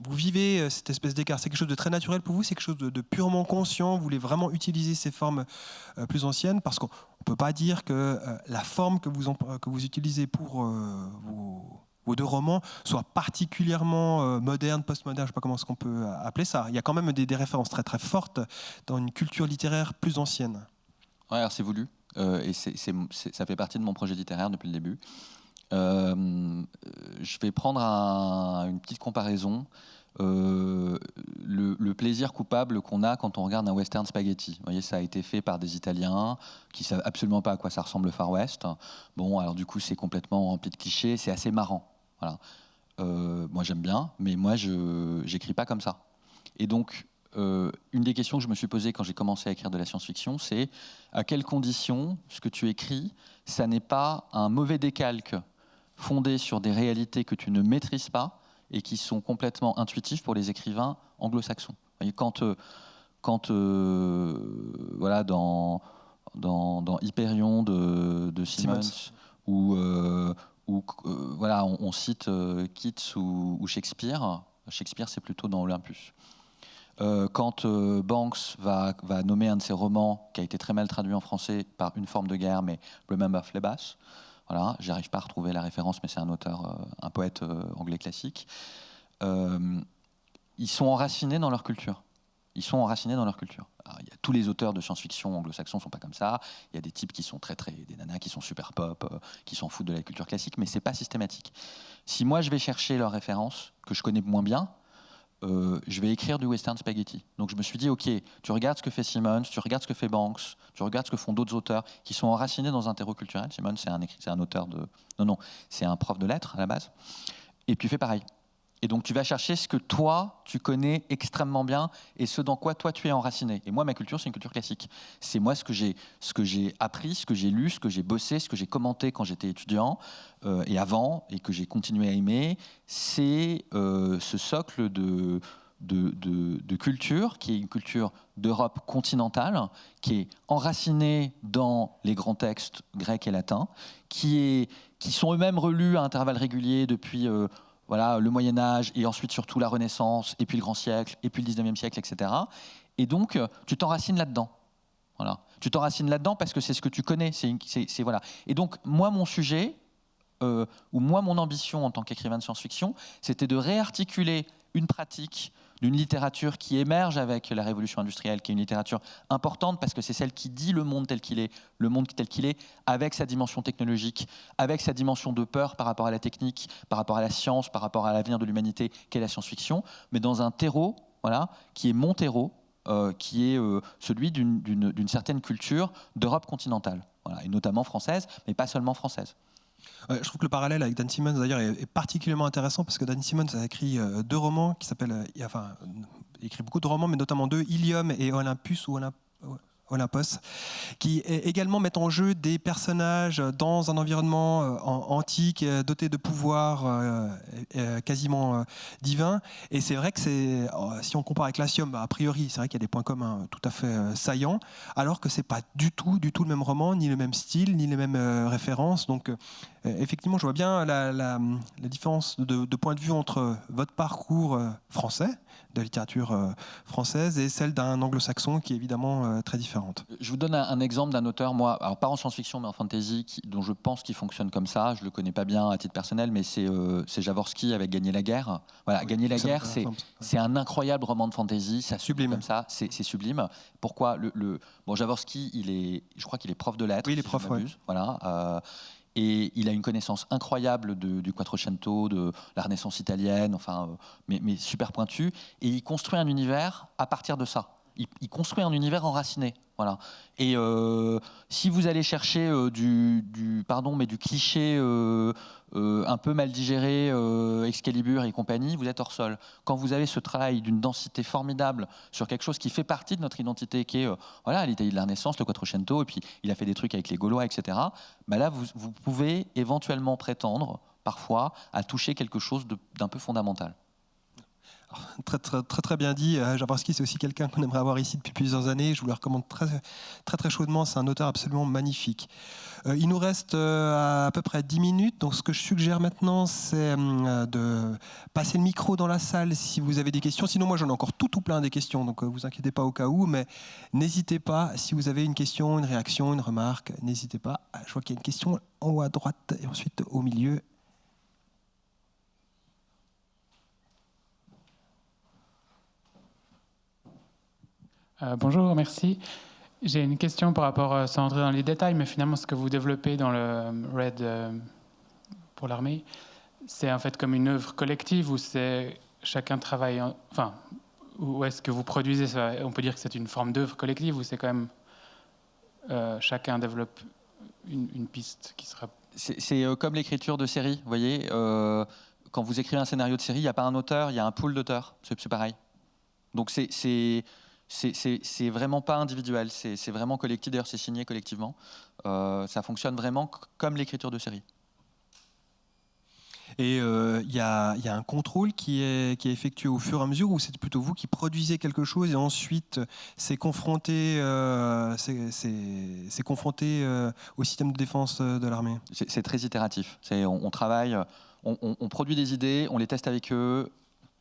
vivez cette espèce d'écart ? C'est quelque chose de très naturel pour vous ? C'est quelque chose de purement conscient ? Vous voulez vraiment utiliser ces formes plus anciennes ? Parce qu'on peut pas dire que la forme que vous utilisez pour vos deux romans soit particulièrement moderne, postmoderne, je ne sais pas comment est-ce qu'on peut appeler ça. Il y a quand même des références très très fortes dans une culture littéraire plus ancienne. Ouais, alors c'est voulu, et ça fait partie de mon projet littéraire depuis le début. Je vais prendre une petite comparaison. Le plaisir coupable qu'on a quand on regarde un western spaghetti. Vous voyez, ça a été fait par des Italiens qui savent absolument pas à quoi ça ressemble le Far West. Bon, alors du coup, c'est complètement rempli de clichés, c'est assez marrant. Voilà. Moi, j'aime bien, mais moi, je n'écris pas comme ça. Et donc, une des questions que je me suis posée quand j'ai commencé à écrire de la science-fiction, c'est à quelles conditions ce que tu écris, ça n'est pas un mauvais décalque fondé sur des réalités que tu ne maîtrises pas et qui sont complètement intuitifs pour les écrivains anglo-saxons. Quand voilà, dans Hyperion de Simmons, où voilà, on cite Keats ou Shakespeare. Shakespeare, c'est plutôt dans Olympus. Quand Banks va nommer un de ses romans, qui a été très mal traduit en français par Une forme de guerre, mais Remember Phlebas, voilà, j'arrive pas à retrouver la référence, mais c'est un auteur, un poète anglais classique. Ils sont enracinés dans leur culture. Ils sont enracinés dans leur culture. Alors, tous les auteurs de science-fiction anglo-saxons sont pas comme ça. Il y a des types qui sont des nanas qui sont super pop, qui s'en foutent de la culture classique, mais c'est pas systématique. Si moi je vais chercher leurs références que je connais moins bien, je vais écrire du western spaghetti. Donc je me suis dit, ok, tu regardes ce que fait Simmons, tu regardes ce que fait Banks, tu regardes ce que font d'autres auteurs qui sont enracinés dans un terreau culturel. Simmons, c'est un auteur de... Non, c'est un prof de lettres à la base. Et puis fais pareil. Et donc tu vas chercher ce que toi, tu connais extrêmement bien et ce dans quoi toi tu es enraciné. Et moi, ma culture, c'est une culture classique. C'est moi ce que j'ai appris, ce que j'ai lu, ce que j'ai bossé, ce que j'ai commenté quand j'étais étudiant et avant, et que j'ai continué à aimer. C'est ce socle de culture, qui est une culture d'Europe continentale, qui est enracinée dans les grands textes grecs et latins, qui sont eux-mêmes relus à intervalles réguliers depuis... voilà, le Moyen-Âge, et ensuite surtout la Renaissance, et puis le Grand Siècle, et puis le 19e siècle, etc. Et donc, tu t'enracines là-dedans. Voilà. Tu t'enracines là-dedans parce que c'est ce que tu connais. Voilà. Et donc, moi, mon sujet, ou moi, mon ambition en tant qu'écrivain de science-fiction, c'était de réarticuler une pratique d'une littérature qui émerge avec la révolution industrielle, qui est une littérature importante parce que c'est celle qui dit le monde tel qu'il est, avec sa dimension technologique, avec sa dimension de peur par rapport à la technique, par rapport à la science, par rapport à l'avenir de l'humanité, qu'est la science-fiction, mais dans un terreau, voilà, qui est mon terreau, qui est celui d'une certaine culture d'Europe continentale, voilà, et notamment française, mais pas seulement française. Je trouve que le parallèle avec Dan Simmons d'ailleurs est particulièrement intéressant parce que Dan Simmons a écrit deux romans qui s'appellent, il a écrit beaucoup de romans, mais notamment deux, Ilium et Olympus ou Olympos, qui également mettent en jeu des personnages dans un environnement antique, doté de pouvoirs quasiment divins. Et c'est vrai que si on compare avec l'Asium, a priori, c'est vrai qu'il y a des points communs tout à fait saillants, alors que c'est pas du tout le même roman, ni le même style, ni les mêmes références. Donc effectivement, je vois bien la différence de point de vue entre votre parcours français, de la littérature française, et celle d'un anglo-saxon qui est évidemment très différente. Je vous donne un exemple d'un auteur, moi, alors pas en science-fiction mais en fantasy, dont je pense qu'il fonctionne comme ça. Je le connais pas bien à titre personnel, mais c'est Jaworski avec Gagner la guerre. Voilà, oui, Gagner la guerre, c'est un incroyable roman de fantasy, ça sublime comme ça, c'est sublime. Pourquoi bon, Jaworski, je crois qu'il est prof de lettres. Oui, il est prof. Ouais. Voilà. Et il a une connaissance incroyable du Quattrocento, de la Renaissance italienne, enfin, mais super pointu. Et il construit un univers à partir de ça. Il construit un univers enraciné. Voilà. Et si vous allez chercher du cliché un peu mal digéré, Excalibur et compagnie, vous êtes hors sol. Quand vous avez ce travail d'une densité formidable sur quelque chose qui fait partie de notre identité, qui est voilà, l'Italie de la Renaissance, le Quattrocento, et puis il a fait des trucs avec les Gaulois, etc. Bah là, vous pouvez éventuellement prétendre, parfois, à toucher quelque chose d'un peu fondamental. Très, très, très, très bien dit. Jaworski, c'est aussi quelqu'un qu'on aimerait avoir ici depuis plusieurs années. Je vous le recommande très, très, très chaudement. C'est un auteur absolument magnifique. Il nous reste à peu près 10 minutes. Donc, ce que je suggère maintenant, c'est de passer le micro dans la salle si vous avez des questions. Sinon, moi, j'en ai encore tout plein des questions. Donc, vous inquiétez pas au cas où. Mais n'hésitez pas. Si vous avez une question, une réaction, une remarque, n'hésitez pas. Je vois qu'il y a une question en haut à droite et ensuite au milieu. Bonjour, merci. J'ai une question par rapport, sans entrer dans les détails, mais finalement ce que vous développez dans le RAID pour l'armée, c'est en fait comme une œuvre collective où c'est chacun travaille, enfin, où est-ce que vous produisez ça? On peut dire que c'est une forme d'œuvre collective ou c'est quand même chacun développe une piste qui sera... C'est comme l'écriture de série, vous voyez, quand vous écrivez un scénario de série, il n'y a pas un auteur, il y a un pool d'auteurs, c'est pareil. Donc c'est vraiment pas individuel, c'est vraiment collectif. D'ailleurs, c'est signé collectivement. Ça fonctionne vraiment comme l'écriture de série. Et il y a un contrôle qui est effectué au fur et à mesure, ou c'est plutôt vous qui produisez quelque chose et ensuite c'est confronté au système de défense de l'armée? C'est très itératif. On travaille, on produit des idées, on les teste avec eux.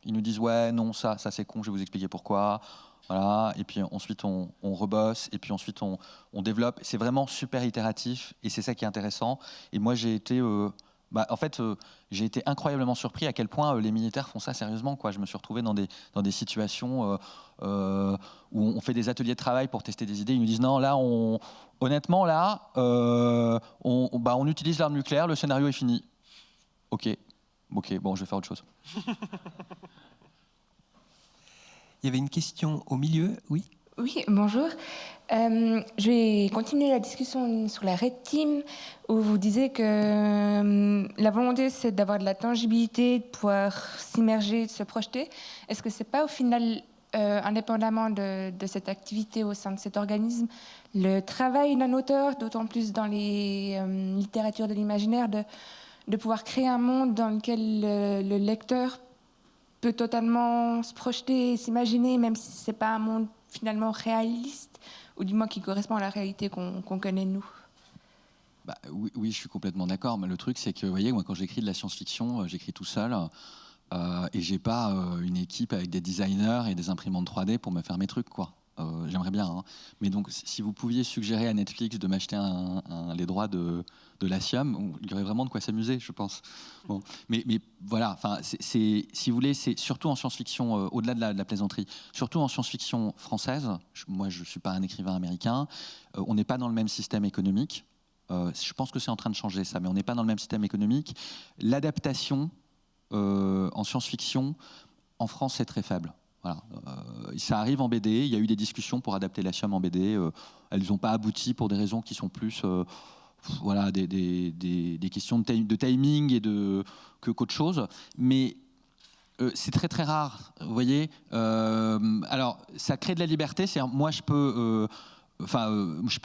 Ils nous disent ouais, non, ça c'est con, je vais vous expliquer pourquoi. Voilà. Et puis ensuite on rebosse, et puis ensuite on développe. C'est vraiment super itératif et c'est ça qui est intéressant. Et moi j'ai été, j'ai été incroyablement surpris à quel point les militaires font ça sérieusement, quoi. Je me suis retrouvé dans des situations où on fait des ateliers de travail pour tester des idées. Ils nous disent non, là honnêtement là, on utilise l'arme nucléaire, le scénario est fini. Ok, bon, je vais faire autre chose. Il y avait une question au milieu, oui. Oui, bonjour. Je vais continuer la discussion sur la Red Team, où vous disiez que la volonté, c'est d'avoir de la tangibilité, de pouvoir s'immerger, de se projeter. Est-ce que c'est pas au final, indépendamment de cette activité au sein de cet organisme, le travail d'un auteur, d'autant plus dans les littératures de l'imaginaire, de pouvoir créer un monde dans lequel le lecteur peut totalement se projeter et s'imaginer, même si ce n'est pas un monde finalement réaliste, ou du moins qui correspond à la réalité qu'on connaît nous. Oui, je suis complètement d'accord. Mais le truc, c'est que, vous voyez, moi, quand j'écris de la science-fiction, j'écris tout seul, et j'ai pas une équipe avec des designers et des imprimantes 3D pour me faire mes trucs, quoi. J'aimerais bien, hein. Mais donc, si vous pouviez suggérer à Netflix de m'acheter les droits de la SIAM, il y aurait vraiment de quoi s'amuser, je pense. Bon. Mais voilà, enfin, si vous voulez, c'est surtout en science-fiction, au-delà de la plaisanterie, surtout en science-fiction française. Moi, je ne suis pas un écrivain américain. On n'est pas dans le même système économique. Je pense que c'est en train de changer, ça, mais on n'est pas dans le même système économique. L'adaptation en science-fiction, en France, c'est très faible. Voilà. Ça arrive en BD, il y a eu des discussions pour adapter la SIAM en BD, elles n'ont pas abouti pour des raisons qui sont plus voilà, des questions de timing et qu'autre chose, mais c'est très très rare, vous voyez. Alors ça crée de la liberté, c'est moi je peux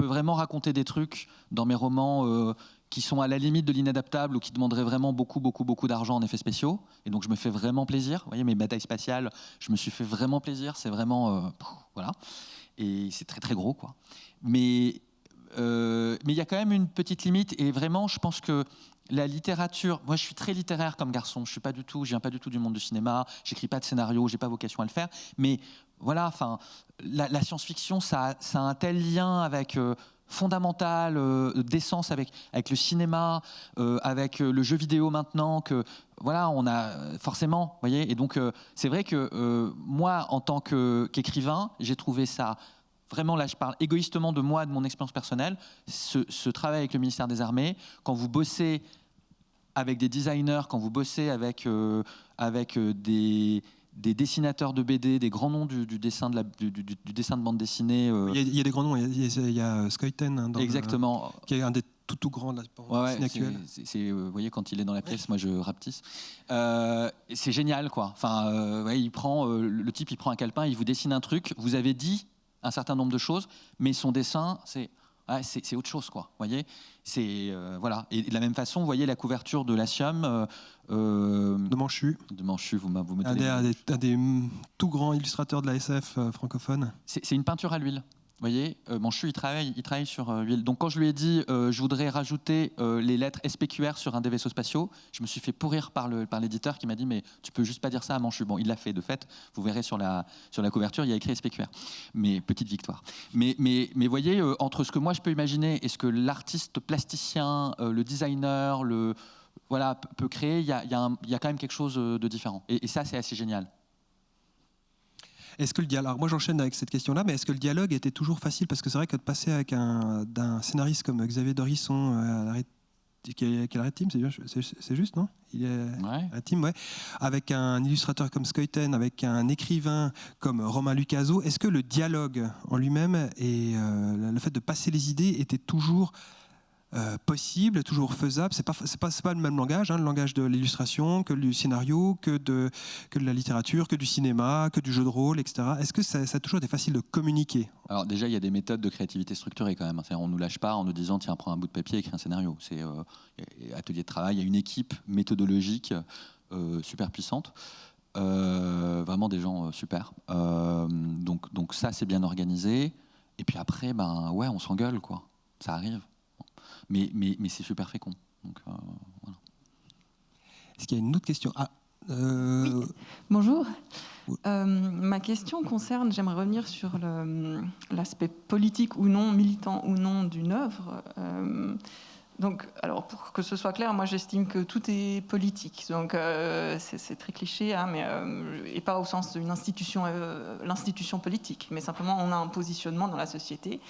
vraiment raconter des trucs dans mes romans qui sont à la limite de l'inadaptable ou qui demanderaient vraiment beaucoup d'argent en effets spéciaux. Et donc je me fais vraiment plaisir. Vous voyez, mes batailles spatiales, je me suis fait vraiment plaisir. C'est vraiment... voilà. Et c'est très très gros, quoi. Mais il y a quand même une petite limite. Et vraiment, je pense que la littérature... Moi, je suis très littéraire comme garçon. Je viens pas du tout du monde du cinéma. J'écris pas de scénario. J'ai pas vocation à le faire. Mais voilà, enfin, la science-fiction, ça a un tel lien avec... fondamental d'essence avec le cinéma, avec le jeu vidéo maintenant, que voilà, on a forcément, vous voyez. Et donc c'est vrai que moi, en tant qu'écrivain, j'ai trouvé ça vraiment, là je parle égoïstement de moi, de mon expérience personnelle, ce travail avec le ministère des Armées, quand vous bossez avec des designers, quand vous bossez avec des dessinateurs de BD, des grands noms du dessin du dessin de bande dessinée. Il y a des grands noms. Il y a Skyten, hein, exactement. Qui est un des tout grands de la bande dessinée actuelle. Vous voyez, quand il est dans la pièce, moi je rapetisse. C'est génial, quoi. Enfin, le type, il prend un calepin, il vous dessine un truc. Vous avez dit un certain nombre de choses, mais son dessin, c'est Ah, c'est autre chose, quoi. Vous voyez, voilà. Et de la même façon, vous voyez la couverture de l'Asium De Manchu. De Manchu, vous me Un des tout grands illustrateurs de la SF francophone. C'est une peinture à l'huile. Vous voyez, Manchu, il travaille sur l'huile. Donc quand je lui ai dit, je voudrais rajouter les lettres SPQR sur un des vaisseaux spatiaux, je me suis fait pourrir par l'éditeur qui m'a dit, mais tu peux juste pas dire ça à Manchu. Bon, il l'a fait de fait. Vous verrez sur la couverture, il y a écrit SPQR. Mais petite victoire. Mais voyez, entre ce que moi je peux imaginer et ce que l'artiste plasticien, le designer, peut créer, il y a quand même quelque chose de différent. Et ça, c'est assez génial. Est-ce que le dialogue, alors moi j'enchaîne avec cette question-là, mais est-ce que le dialogue était toujours facile? Parce que c'est vrai que de passer avec d'un scénariste comme Xavier Dorisson qui est à la Red Team, c'est juste, non? Il est à la Team, ouais. Avec un illustrateur comme Scoyten, avec un écrivain comme Romain Lucaso, est-ce que le dialogue en lui-même et le fait de passer les idées était toujours possible, toujours faisable? C'est pas le même langage, le langage de l'illustration, que du scénario, que de la littérature, que du cinéma, que du jeu de rôle, etc. Est-ce que ça a toujours été facile de communiquer? Alors déjà, il y a des méthodes de créativité structurée quand même. On ne nous lâche pas en nous disant tiens, prends un bout de papier et écris un scénario. C'est atelier de travail, il y a une équipe méthodologique super puissante. Vraiment des gens super. Donc ça, c'est bien organisé. Et puis après, on s'engueule, quoi. Ça arrive. Mais c'est super fécond. Donc, voilà. Est-ce qu'il y a une autre question? Oui. Bonjour. Ma question concerne, j'aimerais revenir sur l'aspect politique ou non, militant ou non d'une œuvre. Donc, alors pour que ce soit clair, moi j'estime que tout est politique. Donc c'est très cliché, mais et pas au sens d'une institution, l'institution politique, mais simplement on a un positionnement dans la société.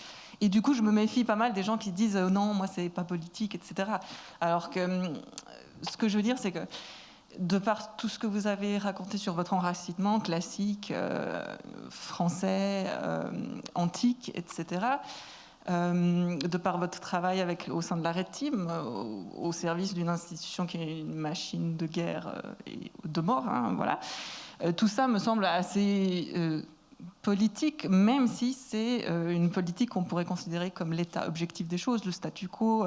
Et du coup, je me méfie pas mal des gens qui disent non, moi c'est pas politique, etc. Alors que ce que je veux dire, c'est que de par tout ce que vous avez raconté sur votre enracinement classique, français, antique, etc., de par votre travail au sein de la Red Team, au service d'une institution qui est une machine de guerre et de mort, voilà. Tout ça me semble assez politique, même si c'est une politique qu'on pourrait considérer comme l'état objectif des choses, le statu quo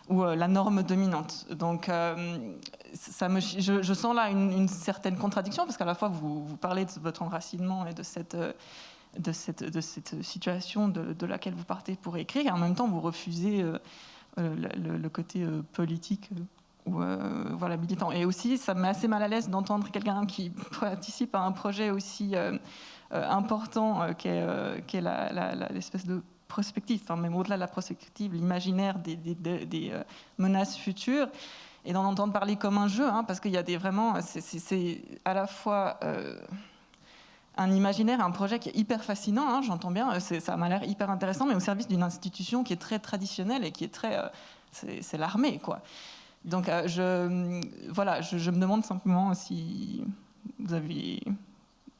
ou la norme dominante. Donc, je sens là une certaine contradiction, parce qu'à la fois vous parlez de votre enracinement et de cette situation de laquelle vous partez pour écrire, et en même temps vous refusez le côté politique ou voilà, militant. Et aussi, ça me met assez mal à l'aise d'entendre quelqu'un qui participe à un projet aussi important qu'est l'espèce de prospective, enfin, même au-delà de la prospective, l'imaginaire des menaces futures, et d'en entendre parler comme un jeu, parce qu'il y a c'est à la fois un imaginaire, un projet qui est hyper fascinant, j'entends bien, ça m'a l'air hyper intéressant, mais au service d'une institution qui est très traditionnelle et qui est très... c'est l'armée, quoi. Donc, je me demande simplement si vous avez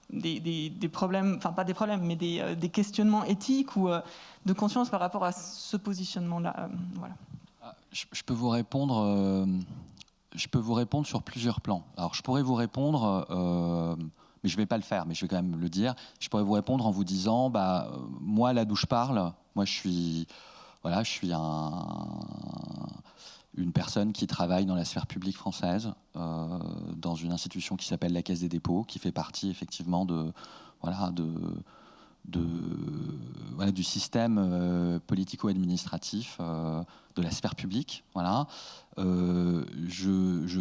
des problèmes, enfin pas des problèmes, mais des questionnements éthiques ou de conscience par rapport à ce positionnement-là. Voilà. Je peux vous répondre sur plusieurs plans. Alors, je pourrais vous répondre... mais je ne vais pas le faire, mais je vais quand même le dire. Je pourrais vous répondre en vous disant, moi, là d'où je parle, moi, je suis une personne qui travaille dans la sphère publique française, dans une institution qui s'appelle la Caisse des dépôts, qui fait partie effectivement du système politico-administratif de la sphère publique. Voilà. Je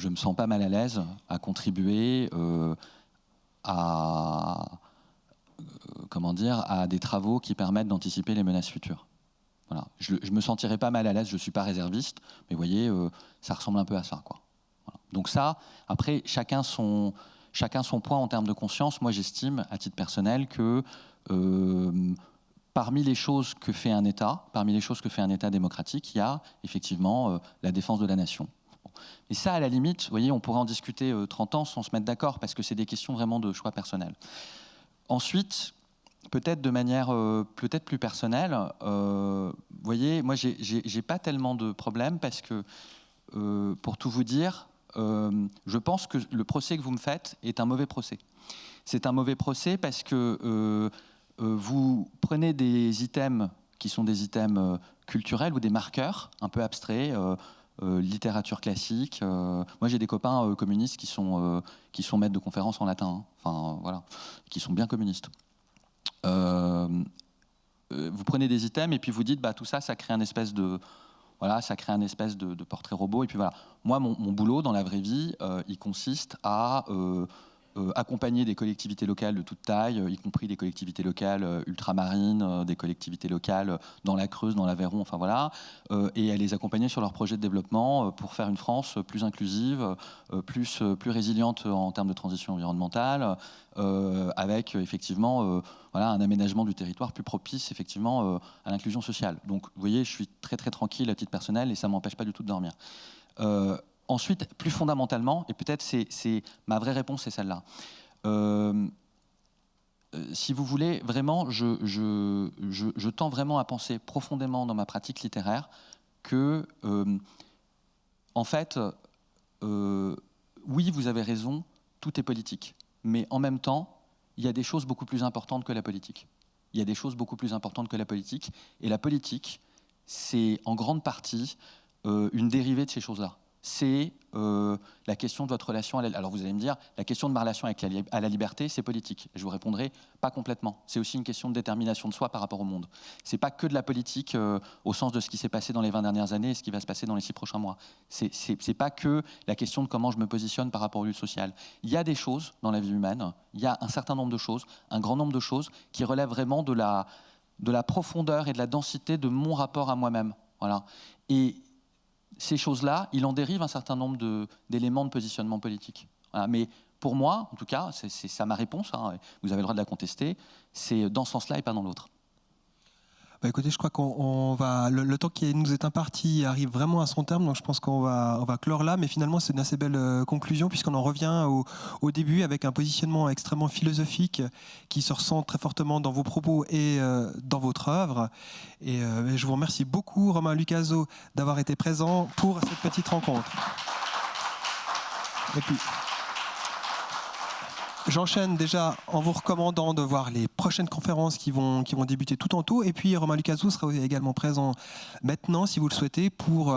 me sens pas mal à l'aise à contribuer à des travaux qui permettent d'anticiper les menaces futures. Voilà. Je me sentirais pas mal à l'aise, je suis pas réserviste, mais vous voyez, ça ressemble un peu à ça, quoi. Voilà. Donc ça, après, chacun son point en termes de conscience. Moi, j'estime, à titre personnel, que parmi les choses que fait un État, démocratique, il y a effectivement la défense de la nation. Bon. Et ça, à la limite, vous voyez, on pourrait en discuter 30 ans sans se mettre d'accord, parce que c'est des questions vraiment de choix personnels. Ensuite, peut-être de manière peut-être plus personnelle, vous voyez, moi, j'ai pas tellement de problèmes, parce que, pour tout vous dire, je pense que le procès que vous me faites est un mauvais procès. C'est un mauvais procès parce que vous prenez des items qui sont des items culturels ou des marqueurs un peu abstraits, littérature classique. Moi, j'ai des copains communistes qui sont maîtres de conférences en latin, enfin voilà, qui sont bien communistes. Vous prenez des items et puis vous dites, tout ça, ça crée un espèce de portrait robot. Et puis voilà, moi, mon boulot dans la vraie vie, il consiste à accompagner des collectivités locales de toute taille, y compris des collectivités locales ultramarines, des collectivités locales dans la Creuse, dans l'Aveyron, enfin voilà, et à les accompagner sur leurs projets de développement pour faire une France plus inclusive, plus résiliente en termes de transition environnementale, avec effectivement un aménagement du territoire plus propice effectivement à l'inclusion sociale. Donc vous voyez, je suis très très tranquille à titre personnel et ça ne m'empêche pas du tout de dormir. Ensuite, plus fondamentalement, et peut-être c'est ma vraie réponse, c'est celle-là. Si vous voulez, vraiment, je tends vraiment à penser profondément dans ma pratique littéraire que, en fait, oui, vous avez raison, tout est politique. Mais en même temps, il y a des choses beaucoup plus importantes que la politique. Il y a des choses beaucoup plus importantes que la politique. Et la politique, c'est en grande partie une dérivée de ces choses-là. C'est la question de votre relation alors vous allez me dire, la question de ma relation à la liberté, c'est politique. Je vous répondrai, pas complètement. C'est aussi une question de détermination de soi par rapport au monde. C'est pas que de la politique au sens de ce qui s'est passé dans les 20 dernières années et ce qui va se passer dans les 6 prochains mois. C'est pas que la question de comment je me positionne par rapport aux luttes sociales. Il y a des choses dans la vie humaine, il y a un certain nombre de choses, un grand nombre de choses qui relèvent vraiment de la profondeur et de la densité de mon rapport à moi-même. Voilà. Et ces choses-là, il en dérive un certain nombre d'éléments de positionnement politique. Voilà. Mais pour moi, en tout cas, c'est ça ma réponse, hein, vous avez le droit de la contester, c'est dans ce sens-là et pas dans l'autre. Écoutez, je crois qu'on va le temps qui nous est imparti arrive vraiment à son terme, donc je pense qu'on va clore là, mais finalement c'est une assez belle conclusion puisqu'on en revient au début avec un positionnement extrêmement philosophique qui se ressent très fortement dans vos propos et dans votre œuvre. Et je vous remercie beaucoup, Romain Lucazzo, d'avoir été présent pour cette petite rencontre. Et puis, j'enchaîne déjà en vous recommandant de voir les prochaines conférences qui vont débuter tout en tout. Et puis Romain Lucazzo sera également présent maintenant, si vous le souhaitez, pour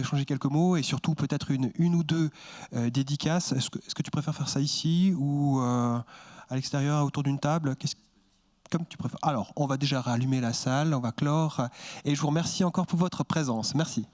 échanger quelques mots et surtout peut-être une ou deux dédicaces. Est-ce que tu préfères faire ça ici ou à l'extérieur, autour d'une table ? Comme tu préfères. Alors, on va déjà rallumer la salle, on va clore. Et je vous remercie encore pour votre présence. Merci.